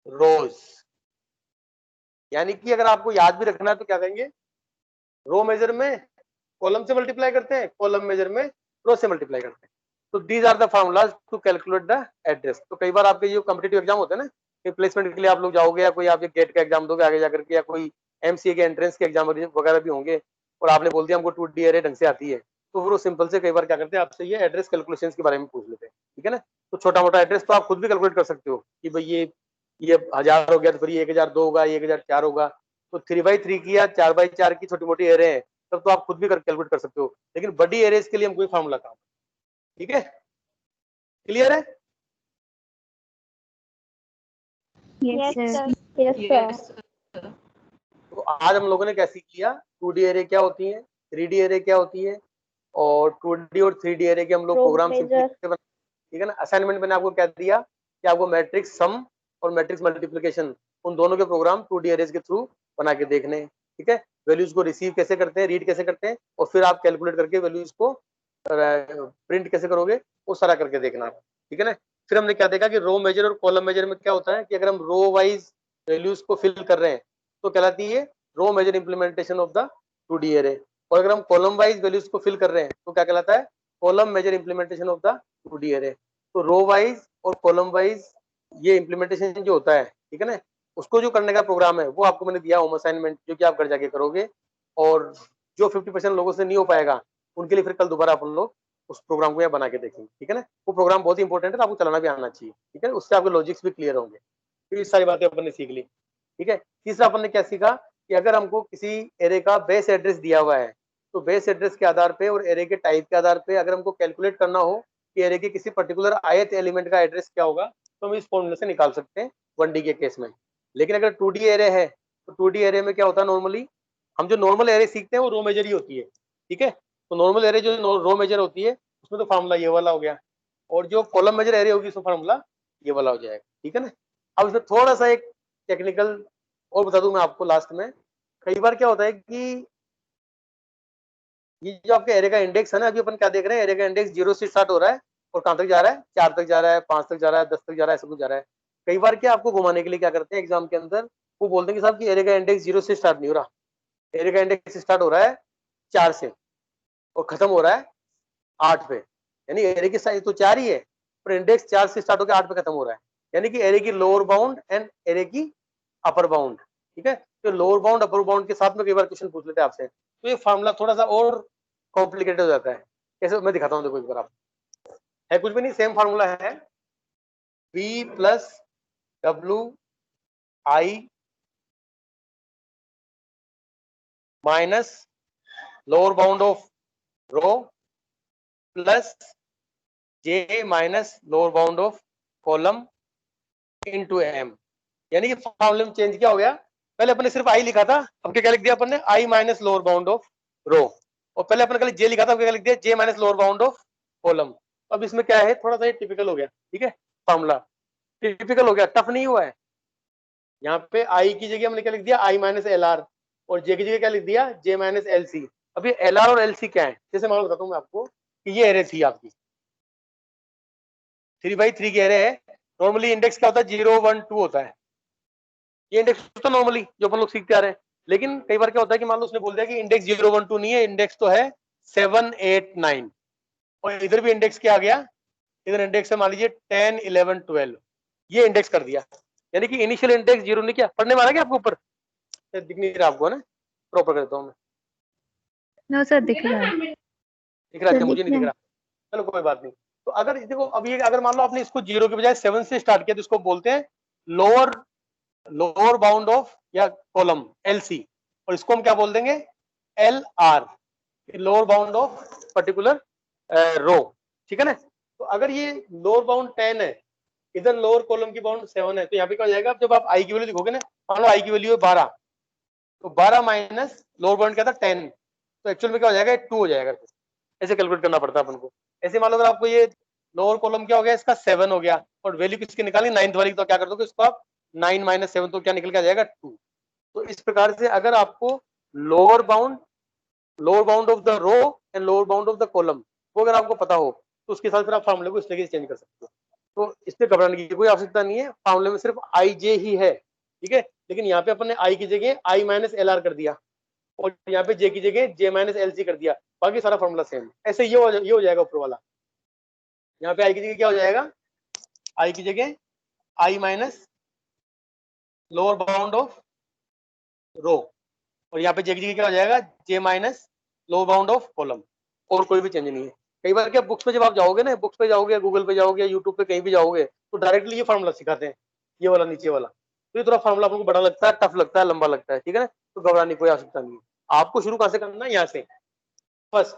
Speaker 1: रोज। यानी कि अगर आपको याद भी रखना है तो क्या कहेंगे, रो मेजर में कॉलम से मल्टीप्लाई करते हैं, कॉलम मेजर में रो से मल्टीप्लाई करते हैं। तो these are the formulas to calculate the address. तो कई बार आपके जो कॉम्पिटिटिव एग्जाम होते हैं ना, प्लेसमेंट के लिए आप लोग जाओगे, या कोई आप गेट का एग्जाम दोगे आगे जाकर के, या कोई एमसीए के एंट्रेंस के एग्जाम वगैरह भी होंगे, और आपने बोल दिया हमको 2D एरे ढंग से आती है, तो फिर वो सिंपल से कई बार क्या करते हैं, आपसे ये एड्रेस कैलकुलेशन के बारे में पूछ लेते हैं, ठीक है ना। तो छोटा मोटा एड्रेस तो आप खुद भी कैलकुलेट कर सकते हो कि भाई ये 1000 हो गया, तो फिर ये 1002 होगा, ये 1004 होगा। तो 3x3 की या 4x4 की छोटी मोटी एरे है, तब तो आप खुद भी कैलकुलेट कर सकते हो, लेकिन बड़ी एरेज के लिए हम कोई फार्मूला काम, ठीक है। क्लियर है?
Speaker 3: Yes sir.
Speaker 4: Yes sir.
Speaker 1: तो आज हम लोगों ने कैसे किया, 2D एरे क्या होती है, 3D एरे क्या होती है, और 2D और 3D एरे के हम लोग
Speaker 4: Row
Speaker 1: प्रोग्राम
Speaker 4: measure.
Speaker 1: ठीक है ना। असाइनमेंट मैंने आपको क्या दिया कि आपको मैट्रिक्स सम और मैट्रिक्स मल्टीप्लिकेशन, उन दोनों के प्रोग्राम 2D एरेज के थ्रू बना के देखने, ठीक है। वैल्यूज को रिसीव कैसे करते हैं, रीड कैसे करते हैं, और फिर आप कैलकुलेट करके वैल्यूज को प्रिंट कैसे करोगे, वो सारा करके देखना, ठीक है ना। फिर हमने क्या देखा कि रो मेजर और कॉलम मेजर में क्या होता है कि अगर हम रो वाइज वैल्यूज को फिल कर रहे हैं तो कहलाती है row major implementation of the 2D array, और अगर हम कॉलम वाइज वैल्यूज को फिल कर रहे हैं तो क्या कहलाता है, column major implementation of the 2D array. तो रो वाइज और कॉलम वाइज ये इंप्लीमेंटेशन जो होता है, ठीक है ना, उसको जो करने का प्रोग्राम है वो आपको मैंने दिया होम असाइनमेंट, जो कि आप घर जाके करोगे, और जो 50% लोगों से नहीं हो पाएगा उनके लिए फिर कल दोबारा अपन लोग उस प्रोग्राम को यहाँ बना के देखेंगे, ठीक है ना। वो प्रोग्राम बहुत ही इंपॉर्टेंट है, तो आपको चलाना भी आना चाहिए, ठीक है, उससे आपके लॉजिक्स भी क्लियर होंगे। तो ये सारी बातें अपन ने सीख ली, ठीक है। तीसरा अपन ने क्या सीखा कि अगर हमको किसी एरे का बेस एड्रेस दिया हुआ है तो बेस एड्रेस के आधार पे और एरे के टाइप के आधार पे अगर हमको कैलकुलेट करना हो कि एरे के किसी पर्टिकुलर ith एलिमेंट का एड्रेस क्या होगा तो हम इस फॉर्मूले से निकाल सकते हैं 1D के केस में। लेकिन अगर 2D एरे है तो 2D एरे में क्या होता है, नॉर्मली हम जो नॉर्मल एरे सीखते हैं वो रो मेजर ही होती है, ठीक है। तो नॉर्मल एरे जो रो मेजर होती है उसमें तो फार्मूला ये वाला हो गया, और जो कॉलम मेजर एरे होगी उसमें फार्मूला ये वाला हो जाएगा, ठीक है ना। अब इसमें थोड़ा सा एक टेक्निकल और बता दूं मैं आपको लास्ट में, कई बार क्या होता है कि ये जो आपके एरे का इंडेक्स है ना, अभी अपन क्या देख रहे हैं, एरे का इंडेक्स 0 से स्टार्ट हो रहा है और कहां तक जा रहा है, 4 तक जा रहा है, 5 तक जा रहा है, 10 तक जा रहा है, ऐसा कुछ जा रहा है। कई बार क्या आपको घुमाने के लिए क्या करते हैं एग्जाम के अंदर, वो बोलते हैं कि साहब कि एरे का इंडेक्स 0 से स्टार्ट नहीं हो रहा, एरे का इंडेक्स स्टार्ट हो रहा है 4 से और खत्म हो रहा है 8 पे, यानी एरे की साइज तो 4 ही है पर इंडेक्स 4 से स्टार्ट होकर 8 पे खत्म हो रहा है, यानी कि एरे की लोअर बाउंड एंड एरे की अपर बाउंड, ठीक है। तो लोअर बाउंड अपर बाउंड के साथ में कई बार क्वेश्चन पूछ लेते हैं आपसे, तो ये फार्मूला थोड़ा सा और कॉम्प्लिकेटेड हो जाता है। कैसे, मैं दिखाता हूँ, देखो एक बार आप, है कुछ भी नहीं, सेम फार्मूला है, v प्लस डब्ल्यू i minus lower bound of row plus j minus lower bound of column into m. यानी कि फॉर्मूले में चेंज क्या हो गया, पहले अपने सिर्फ आई लिखा था, अब क्या लिख दिया अपन ने, आई minus lower bound of row, और पहले अपन ने जे लिखा था, अब क्या लिख दिया, J minus lower bound of column. अब इसमें क्या है, थोड़ा सा टिपिकल हो गया, ठीक है, फॉर्मूला टिपिकल हो गया, टफ नहीं हुआ है। यहाँ पे आई की जगह हमने क्या लिख दिया, आई माइनस एल आर, और जे की जगह क्या लिख दिया, जे माइनस एल सी। अब ये एल आर और एल सी क्या है, जैसे मान लो बताता हूँ मैं आपको कि ये एरे थी आपकी 3x3 की एरे है, नॉर्मली इंडेक्स क्या होता है, 0 1 2 होता है, ये इंडेक्स होता है नॉर्मली जो अपन लोग सीखते आ रहे हैं। लेकिन कई बार क्या होता है कि मान लो उसने बोल दिया कि इंडेक्स 0 1 2 नहीं है, इंडेक्स तो है 7 8 9, और इधर भी इंडेक्स क्या आ गया, इधर इंडेक्स है मान लीजिए 10 11 12, ये इंडेक्स कर दिया, यानी कि इनिशियल इंडेक्स 0 नहीं किया। पढ़ने वाला क्या आपको ऊपर दिख नहीं रहा आपको, है ना, प्रॉपर करता हूँ मैं,
Speaker 3: नो सर दिख रहा है।
Speaker 1: दिख रहा है,
Speaker 3: सर
Speaker 1: मुझे
Speaker 3: दिख
Speaker 1: नहीं
Speaker 3: रहा
Speaker 1: दिख
Speaker 3: है।
Speaker 1: रहा, चलो कोई बात नहीं। तो अगर देखो अब ये अगर मान लो आपने इसको 0 के बजाय 7 से स्टार्ट किया तो इसको बोलते हैं लोअर लोअर बाउंड ऑफ या कॉलम एलसी, और इसको हम क्या बोल देंगे, L R, lower bound of particular row, ठीक है ना। तो अगर ये लोअर बाउंड 10 है, इधर लोअर कॉलम की बाउंड 7 है, तो यहाँ पे क्या हो जाएगा, जब आप आई की वैल्यू लिखोगे ना, मान लो आई की वैल्यू है 12, तो 12 माइनस लोअर बाउंड क्या था 10, तो एक्चुअल में क्या हो जाएगा, 2 हो जाएगा। ऐसे कैलकुलेट करना पड़ता है अपन को। ऐसे मान लो अगर आपको ये लोअर कॉलम क्या हो गया, इसका 7 हो गया, और वैल्यू किसकी निकाली 9th वाली, तो क्या कर दोगे इसको आप 9 माइनस 7, तो क्या निकल के आ जाएगा 2। तो इस प्रकार से अगर आपको lower bound of the row and lower bound of the column वो अगर आपको पता हो तो उसके साथ फिर आप फार्मूले को इस तरीके से चेंज कर सकते हो। तो इससे घबराने की कोई आवश्यकता नहीं है, फार्मूले में सिर्फ आई जे ही है, ठीक है। लेकिन यहाँ पे अपन ने आई की जगह आई माइनस एल आर कर दिया, और यहाँ पे जे की जगह जे माइनस एल सी कर दिया, बाकी सारा फॉर्मूला सेम। ऐसे ये हो जाएगा ऊपर वाला, यहाँ पे आई की जगह क्या हो जाएगा, आई की जगह I minus lower bound of row, और यहाँ पे जे की जगह क्या हो जाएगा, J minus lower bound of column, और कोई भी चेंज नहीं है। कई बार क्या बुक्स पे जब आप जाओगे ना, बुक्स पे जाओगे, गूगल पे जाओगे, यूट्यूब पे कहीं भी जाओगे, तो डायरेक्टली ये फार्मूला सिखाते हैं, ये वाला नीचे वाला, तो ये थोड़ा फार्मूला आपको बड़ा लगता है, टफ लगता है, लंबा लगता है, ठीक है ना। तो घबराने की कोई आवश्यकता नहीं है। आपको शुरू कहाँ से करना है, यहाँ से फर्स्ट,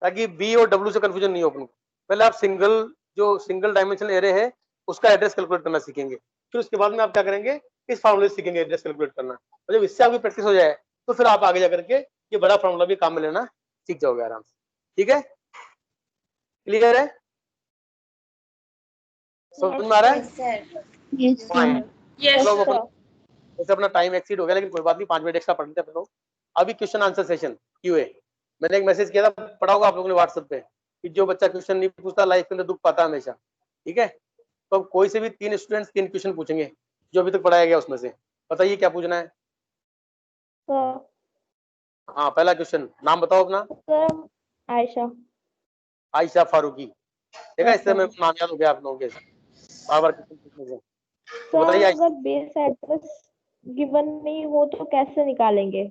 Speaker 1: ताकि बी और डब्ल्यू से कंफ्यूजन नहीं हो अपने को। पहले आप सिंगल डायमेंशनल एरे है उसका एड्रेस कैलकुलेट करना सीखेंगे, फिर उसके बाद में आप क्या करेंगे, इस फार्मूले से सीखेंगे एड्रेस कैलकुलेट करना, और जब इससे आपकी प्रैक्टिस हो जाए तो फिर आप आगे जाकर के ये बड़ा फार्मूला भी काम में लेना सीख जाओगे आराम से, ठीक है। क्लियर है, समझ में आ रहा है,
Speaker 3: यस सर।
Speaker 1: फाइन।
Speaker 2: यस
Speaker 1: चलो अब
Speaker 2: सर।
Speaker 1: अपन वैसे अपना टाइम एक्सीड हो गया, लेकिन कोई बात नहीं, 5 मिनट एक्स्ट्रा पढ़ लेते हैं अपन लोग। अभी क्वेश्चन आंसर सेशन QA। मैंने एक मैसेज किया था, पढ़ा होगा आप लोगों ने व्हाट्सएप पे, कि जो बच्चा क्वेश्चन नहीं पूछता लाइफ के अंदर दुख पाता हमेशा। ठीक है, तो कोई से भी 3 स्टूडेंट्स 3 क्वेश्चन पूछेंगे जो अभी तक पढ़ाया गया उसमें से। बताइए क्या पूछना है।
Speaker 2: सर
Speaker 1: हाँ, पहला क्वेश्चन, नाम बताओ अपना।
Speaker 2: सर आयशा।
Speaker 1: आयशा फारूकी। देखा,
Speaker 2: Yes,
Speaker 1: इससे मैं
Speaker 2: sir.
Speaker 1: नाम याद हो गया आप लोगों के, बार बार क्वेश्चन पूछने से। तो
Speaker 2: सर
Speaker 1: बताइए आयशा,
Speaker 2: अगर बेस एड्रेस गिवन नहीं हो तो कैसे निकालेंगे?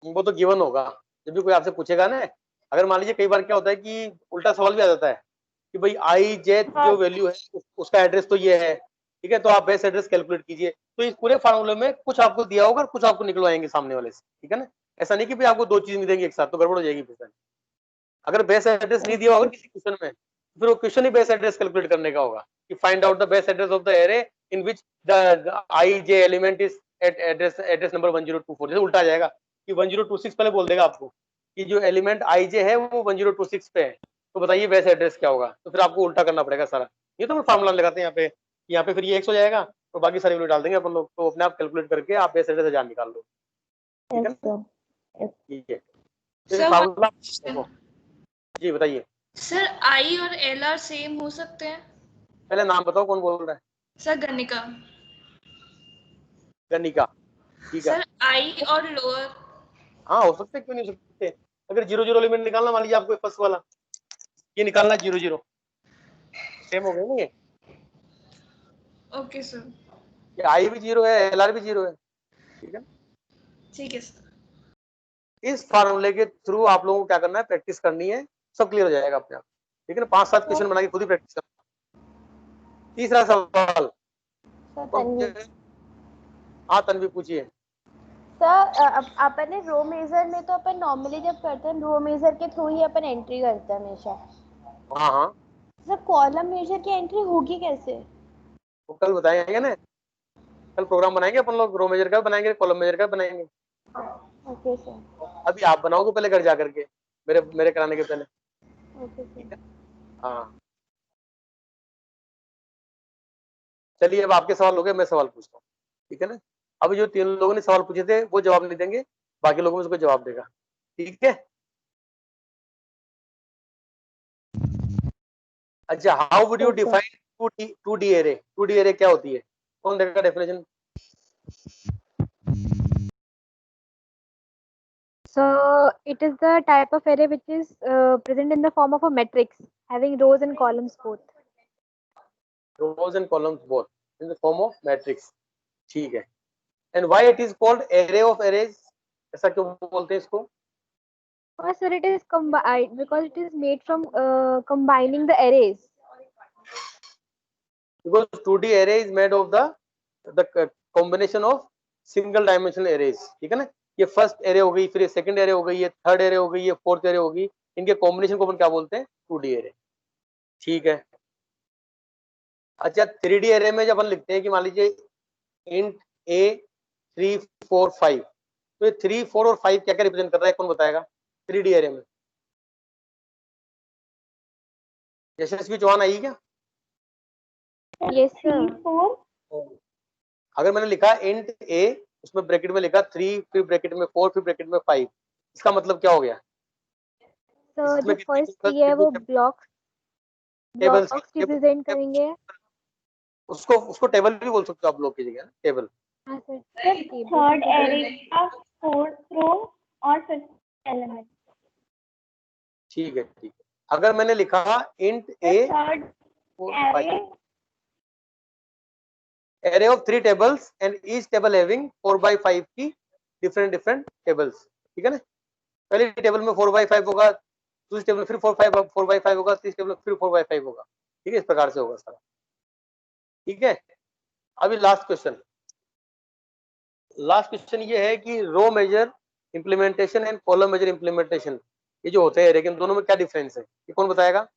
Speaker 1: वो तो गिवन होगा जब भी कोई आपसे पूछेगा ना। अगर मान लीजिए कई बार क्या होता है कि उल्टा सवाल भी आ जाता है कि भाई IJ
Speaker 2: हाँ।
Speaker 1: जो वैल्यू है उसका एड्रेस तो ये है। ठीक है, तो आप बेस एड्रेस कैलकुलेट कीजिए। तो इस पूरे फार्मूले में कुछ आपको दिया होगा और कुछ आपको निकलवाएंगे सामने वाले से। ठीक है ना, ऐसा नहीं कि भाई आपको 2 चीज मिलेंगी एक साथ, तो गड़बड़ हो जाएगी फिर। अगर बेस एड्रेस नहीं दिया होगा किसी क्वेश्चन में, तो फिर वो क्वेश्चन ही बेस एड्रेस कैलकुलेट करने का होगा कि find out the base address of the array in which the IJ element is eight address number 1024। जैसे उल्टा आ जाएगा कि 1026 पहले बोल देगा आपको कि जो एलिमेंट IJ है वो 1026 पे है, तो बताइए बेस एड्रेस क्या होगा। तो फिर आपको उल्टा करना पड़ेगा सारा। ये तो फार्मूला लगाते हैं यहाँ पे फिर ये X हो जाएगा और बाकी सारी वैल्यू डाल देंगे अपन लोग, तो अपने आप कैलकुलेट करके आप बेस एड्रेस 1000 निकाल लो। ठीक है
Speaker 2: Yes,
Speaker 1: ना,
Speaker 2: sir.
Speaker 1: ठीक है। तो
Speaker 6: सर
Speaker 1: फार्मूला देखो जी, बताइए।
Speaker 6: सर आई और LR सेम हो सकते हैं?
Speaker 1: पहले नाम बताओ, कौन बोल रहा है।
Speaker 6: सर गणिका।
Speaker 1: गणिका, ठीक है।
Speaker 6: सर आई और लोअर।
Speaker 1: हाँ, हो सकते, क्यों नहीं हो सकते। अगर 0 0 एलिमेंट निकालना, मान लीजिए आपको फर्स्ट वाला ये निकालना 0 0, सेम हो गए ना ये।
Speaker 6: Okay sir.
Speaker 1: ये I भी 0 है, LR भी 0 है। ठीक है,
Speaker 6: ठीक है सर।
Speaker 1: इस फार्मूले के थ्रू आप लोगों को क्या करना है, प्रैक्टिस करनी है, सब क्लियर हो जाएगा अपने आप। ठीक है ना, 5-7 क्वेश्चन बना के खुद ही प्रैक्टिस करना। तीसरा सवाल,
Speaker 4: सर तन्वी।
Speaker 1: हाँ तन्वी पूछिए।
Speaker 4: सर अपन ने रो मेजर में तो अपन नॉर्मली जब करते हैं रो मेजर के थ्रू ही अपन एंट्री करते हैं हमेशा।
Speaker 1: हाँ हाँ,
Speaker 4: सर कॉलम मेजर की एंट्री होगी कैसे?
Speaker 1: वो कल बताएंगे ना, कल प्रोग्राम बनाएंगे अपन लोग, रो मेजर का बनाएंगे, कॉलम मेजर का बनाएंगे।
Speaker 4: Okay sir.
Speaker 1: अभी आप बनाओगे पहले घर जा करके, मेरे कराने के पहले।
Speaker 4: Okay sir.
Speaker 1: हाँ, चलिए अब आपके सवाल हो गए, मैं सवाल पूछता हूँ। ठीक है ना, अभी जो 3 लोगों ने सवाल पूछे थे वो जवाब नहीं देंगे, बाकी लोगों में उसको जवाब देगा। ठीक है, अच्छा, how would you define 2D array. 2D array क्या होती है, कौन देगा definition.
Speaker 7: So it is the type of array which is present in the form of a matrix having rows and columns both.
Speaker 1: rows and columns both in the form of matrix। ठीक है, and why it is called array of arrays, ऐसा क्यों बोलते हैं इसको।
Speaker 7: Sir, it is combined because it is made from combining the arrays.
Speaker 1: because 2D array is made of the combination of single dimensional arrays। ठीक है ना, ये first array हो गई, फिर ये सेकंड एरे हो गई, ये थर्ड एरे हो गई, ये फोर्थ एरे हो गई, इनके कॉम्बिनेशन को अपन क्या बोलते हैं, 2D एरे। ठीक है, अच्छा 3D एरे में जब अपन लिखते हैं कि मान लीजिए int a 3 4 5, तो ये 3 4 और 5 क्या क्या रिप्रेजेंट कर रहा है, कौन बताएगा 3D एरे में। यशस्वी चौहान आई क्या।
Speaker 7: Yes, sir.
Speaker 2: 3 4
Speaker 1: अगर मैंने लिखा int a, उसमें ब्रैकेट में लिखा 3, फिर ब्रैकेट में 4, फिर ब्रैकेट में 5, इसका मतलब क्या हो गया।
Speaker 7: So
Speaker 1: इसमें
Speaker 7: जो
Speaker 1: कितने
Speaker 7: first है वो blocks
Speaker 1: टेबल्स
Speaker 7: represent करेंगे।
Speaker 1: उसको टेबल भी बोल सकते हो आप लोग की जगह, टेबल।
Speaker 7: हाँ सर, सर
Speaker 2: थर्ड एरे का फोर्थ रो और फिफ्थ एलिमेंट।
Speaker 1: ठीक है, ठीक है, अगर मैंने लिखा int a
Speaker 2: third
Speaker 1: 4
Speaker 2: array
Speaker 1: 5, array of 3 tables and each table having 4x5 की डिफरेंट टेबल्स। ठीक है ना, पहले टेबल में 4x5 होगा, दूसरी टेबल में फिर 4x5 होगा, तीसरी टेबल में फिर 4x5 होगा। ठीक है, इस प्रकार से होगा सारा। ठीक है, अभी लास्ट क्वेश्चन ये है कि row major implementation and column major implementation, ये जो होते हैं लेकिन दोनों में क्या डिफरेंस है, ये कौन बताएगा।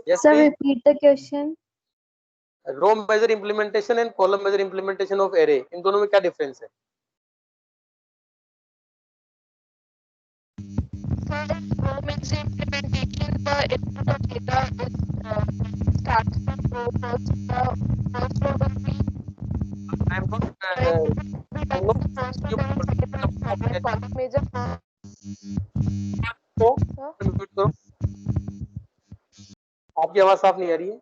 Speaker 1: Yes,
Speaker 3: Sir,
Speaker 1: please.
Speaker 3: repeat the question.
Speaker 1: Row major implementation and column major implementation of array, इन दोनों में क्या डिफरेंस है।
Speaker 5: Sir, row means the implementation, the input of data is starts from row first. The first row will be
Speaker 1: I'm not
Speaker 5: first row column major.
Speaker 1: Unmute करो, आपकी आवाज साफ नहीं आ रही है,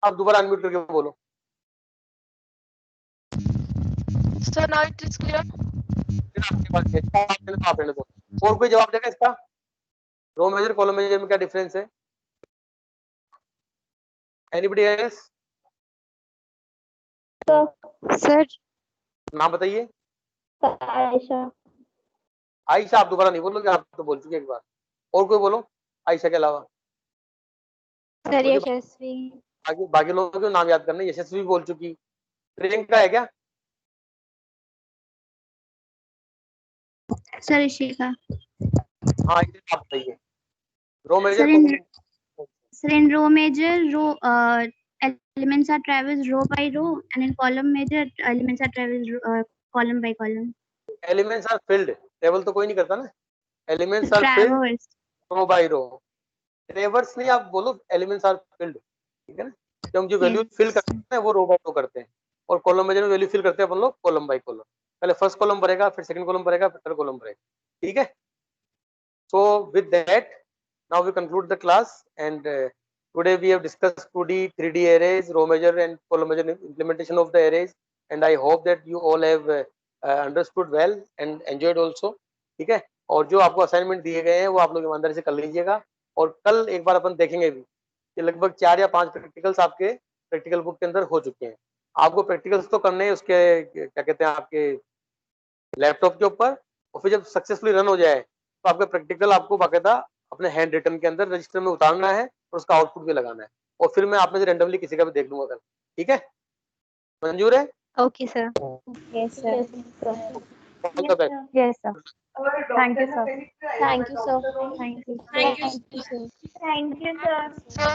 Speaker 1: आप दोबारा अनम्यूट करके बोलो।
Speaker 5: So now it is clear.
Speaker 1: फिर आपके पास है, आप रहने दो। और कोई जवाब देगा इसका? रो मेजर कॉलम मेजर में क्या डिफरेंस है? Anybody else?
Speaker 7: सर
Speaker 1: नाम बताइए।
Speaker 4: आयशा।
Speaker 1: आयशा, आप दोबारा नहीं बोलोगे, आप तो बोल चुके एक बार। और कोई बोलो आयशा के अलावा।
Speaker 7: सर यशस्वी।
Speaker 1: आगे बाकी लोगों के नाम याद करना। यशस्वी बोल चुकी। प्रियंका है क्या?
Speaker 8: सर ऋषिका।
Speaker 1: हाँ, इसे आप बताइए। Row major
Speaker 8: Sir, in row major, elements are traversed row by row, and in column major, elements are traversed column by column.
Speaker 1: Elements are filled, table तो कोई नहीं करता ना। Elements are filled
Speaker 8: Traversed.
Speaker 1: Row by row. Traverse नहीं, आप बोलो elements are field, ठीक है ना। तो हम जो वैल्यू फिल करते हैं वो रो बाय रो करते हैं, और कॉलम मेजर में वैल्यू फिल करते हैं अपन लोग कॉलम बाय कॉलम। पहले फर्स्ट कॉलम भरेगा, फिर सेकंड कॉलम भरेगा, फिर थर्ड कॉलम भरेगा, ठीक है। So with that now we conclude the class, and today we have discussed 2D 3D arrays, row measure and column measure implementation of the arrays, and I hope that you all have understood well and enjoyed also, ठीक है। और जो आपको assignment दिए गए हैं वो आप लोग ईमानदारी से कर लीजिएगा, और कल एक बार अपन देखेंगे भी कि लगभग 4 या 5 प्रैक्टिकल्स आपके प्रैक्टिकल बुक के अंदर हो चुके हैं। आपको प्रैक्टिकल्स तो करने हैं उसके क्या कहते हैं आपके लैपटॉप के ऊपर, और फिर जब सक्सेसफुली रन हो जाए तो आपका प्रैक्टिकल आपको बाकायदा अपने हैंड रिटन के अंदर रजिस्टर में उतारना है और उसका आउटपुट भी लगाना है, और फिर मैं आप में से रैंडमली किसी का भी देख लूंगा कल, ठीक है। मंजूर है?
Speaker 7: Okay sir.
Speaker 4: Yes sir.
Speaker 1: All the best.
Speaker 7: Yes sir. Thank you sir.
Speaker 4: Thank you sir.
Speaker 7: Thank you.
Speaker 6: Thank you.
Speaker 4: Thank you sir.
Speaker 2: Thank you, sir.
Speaker 5: So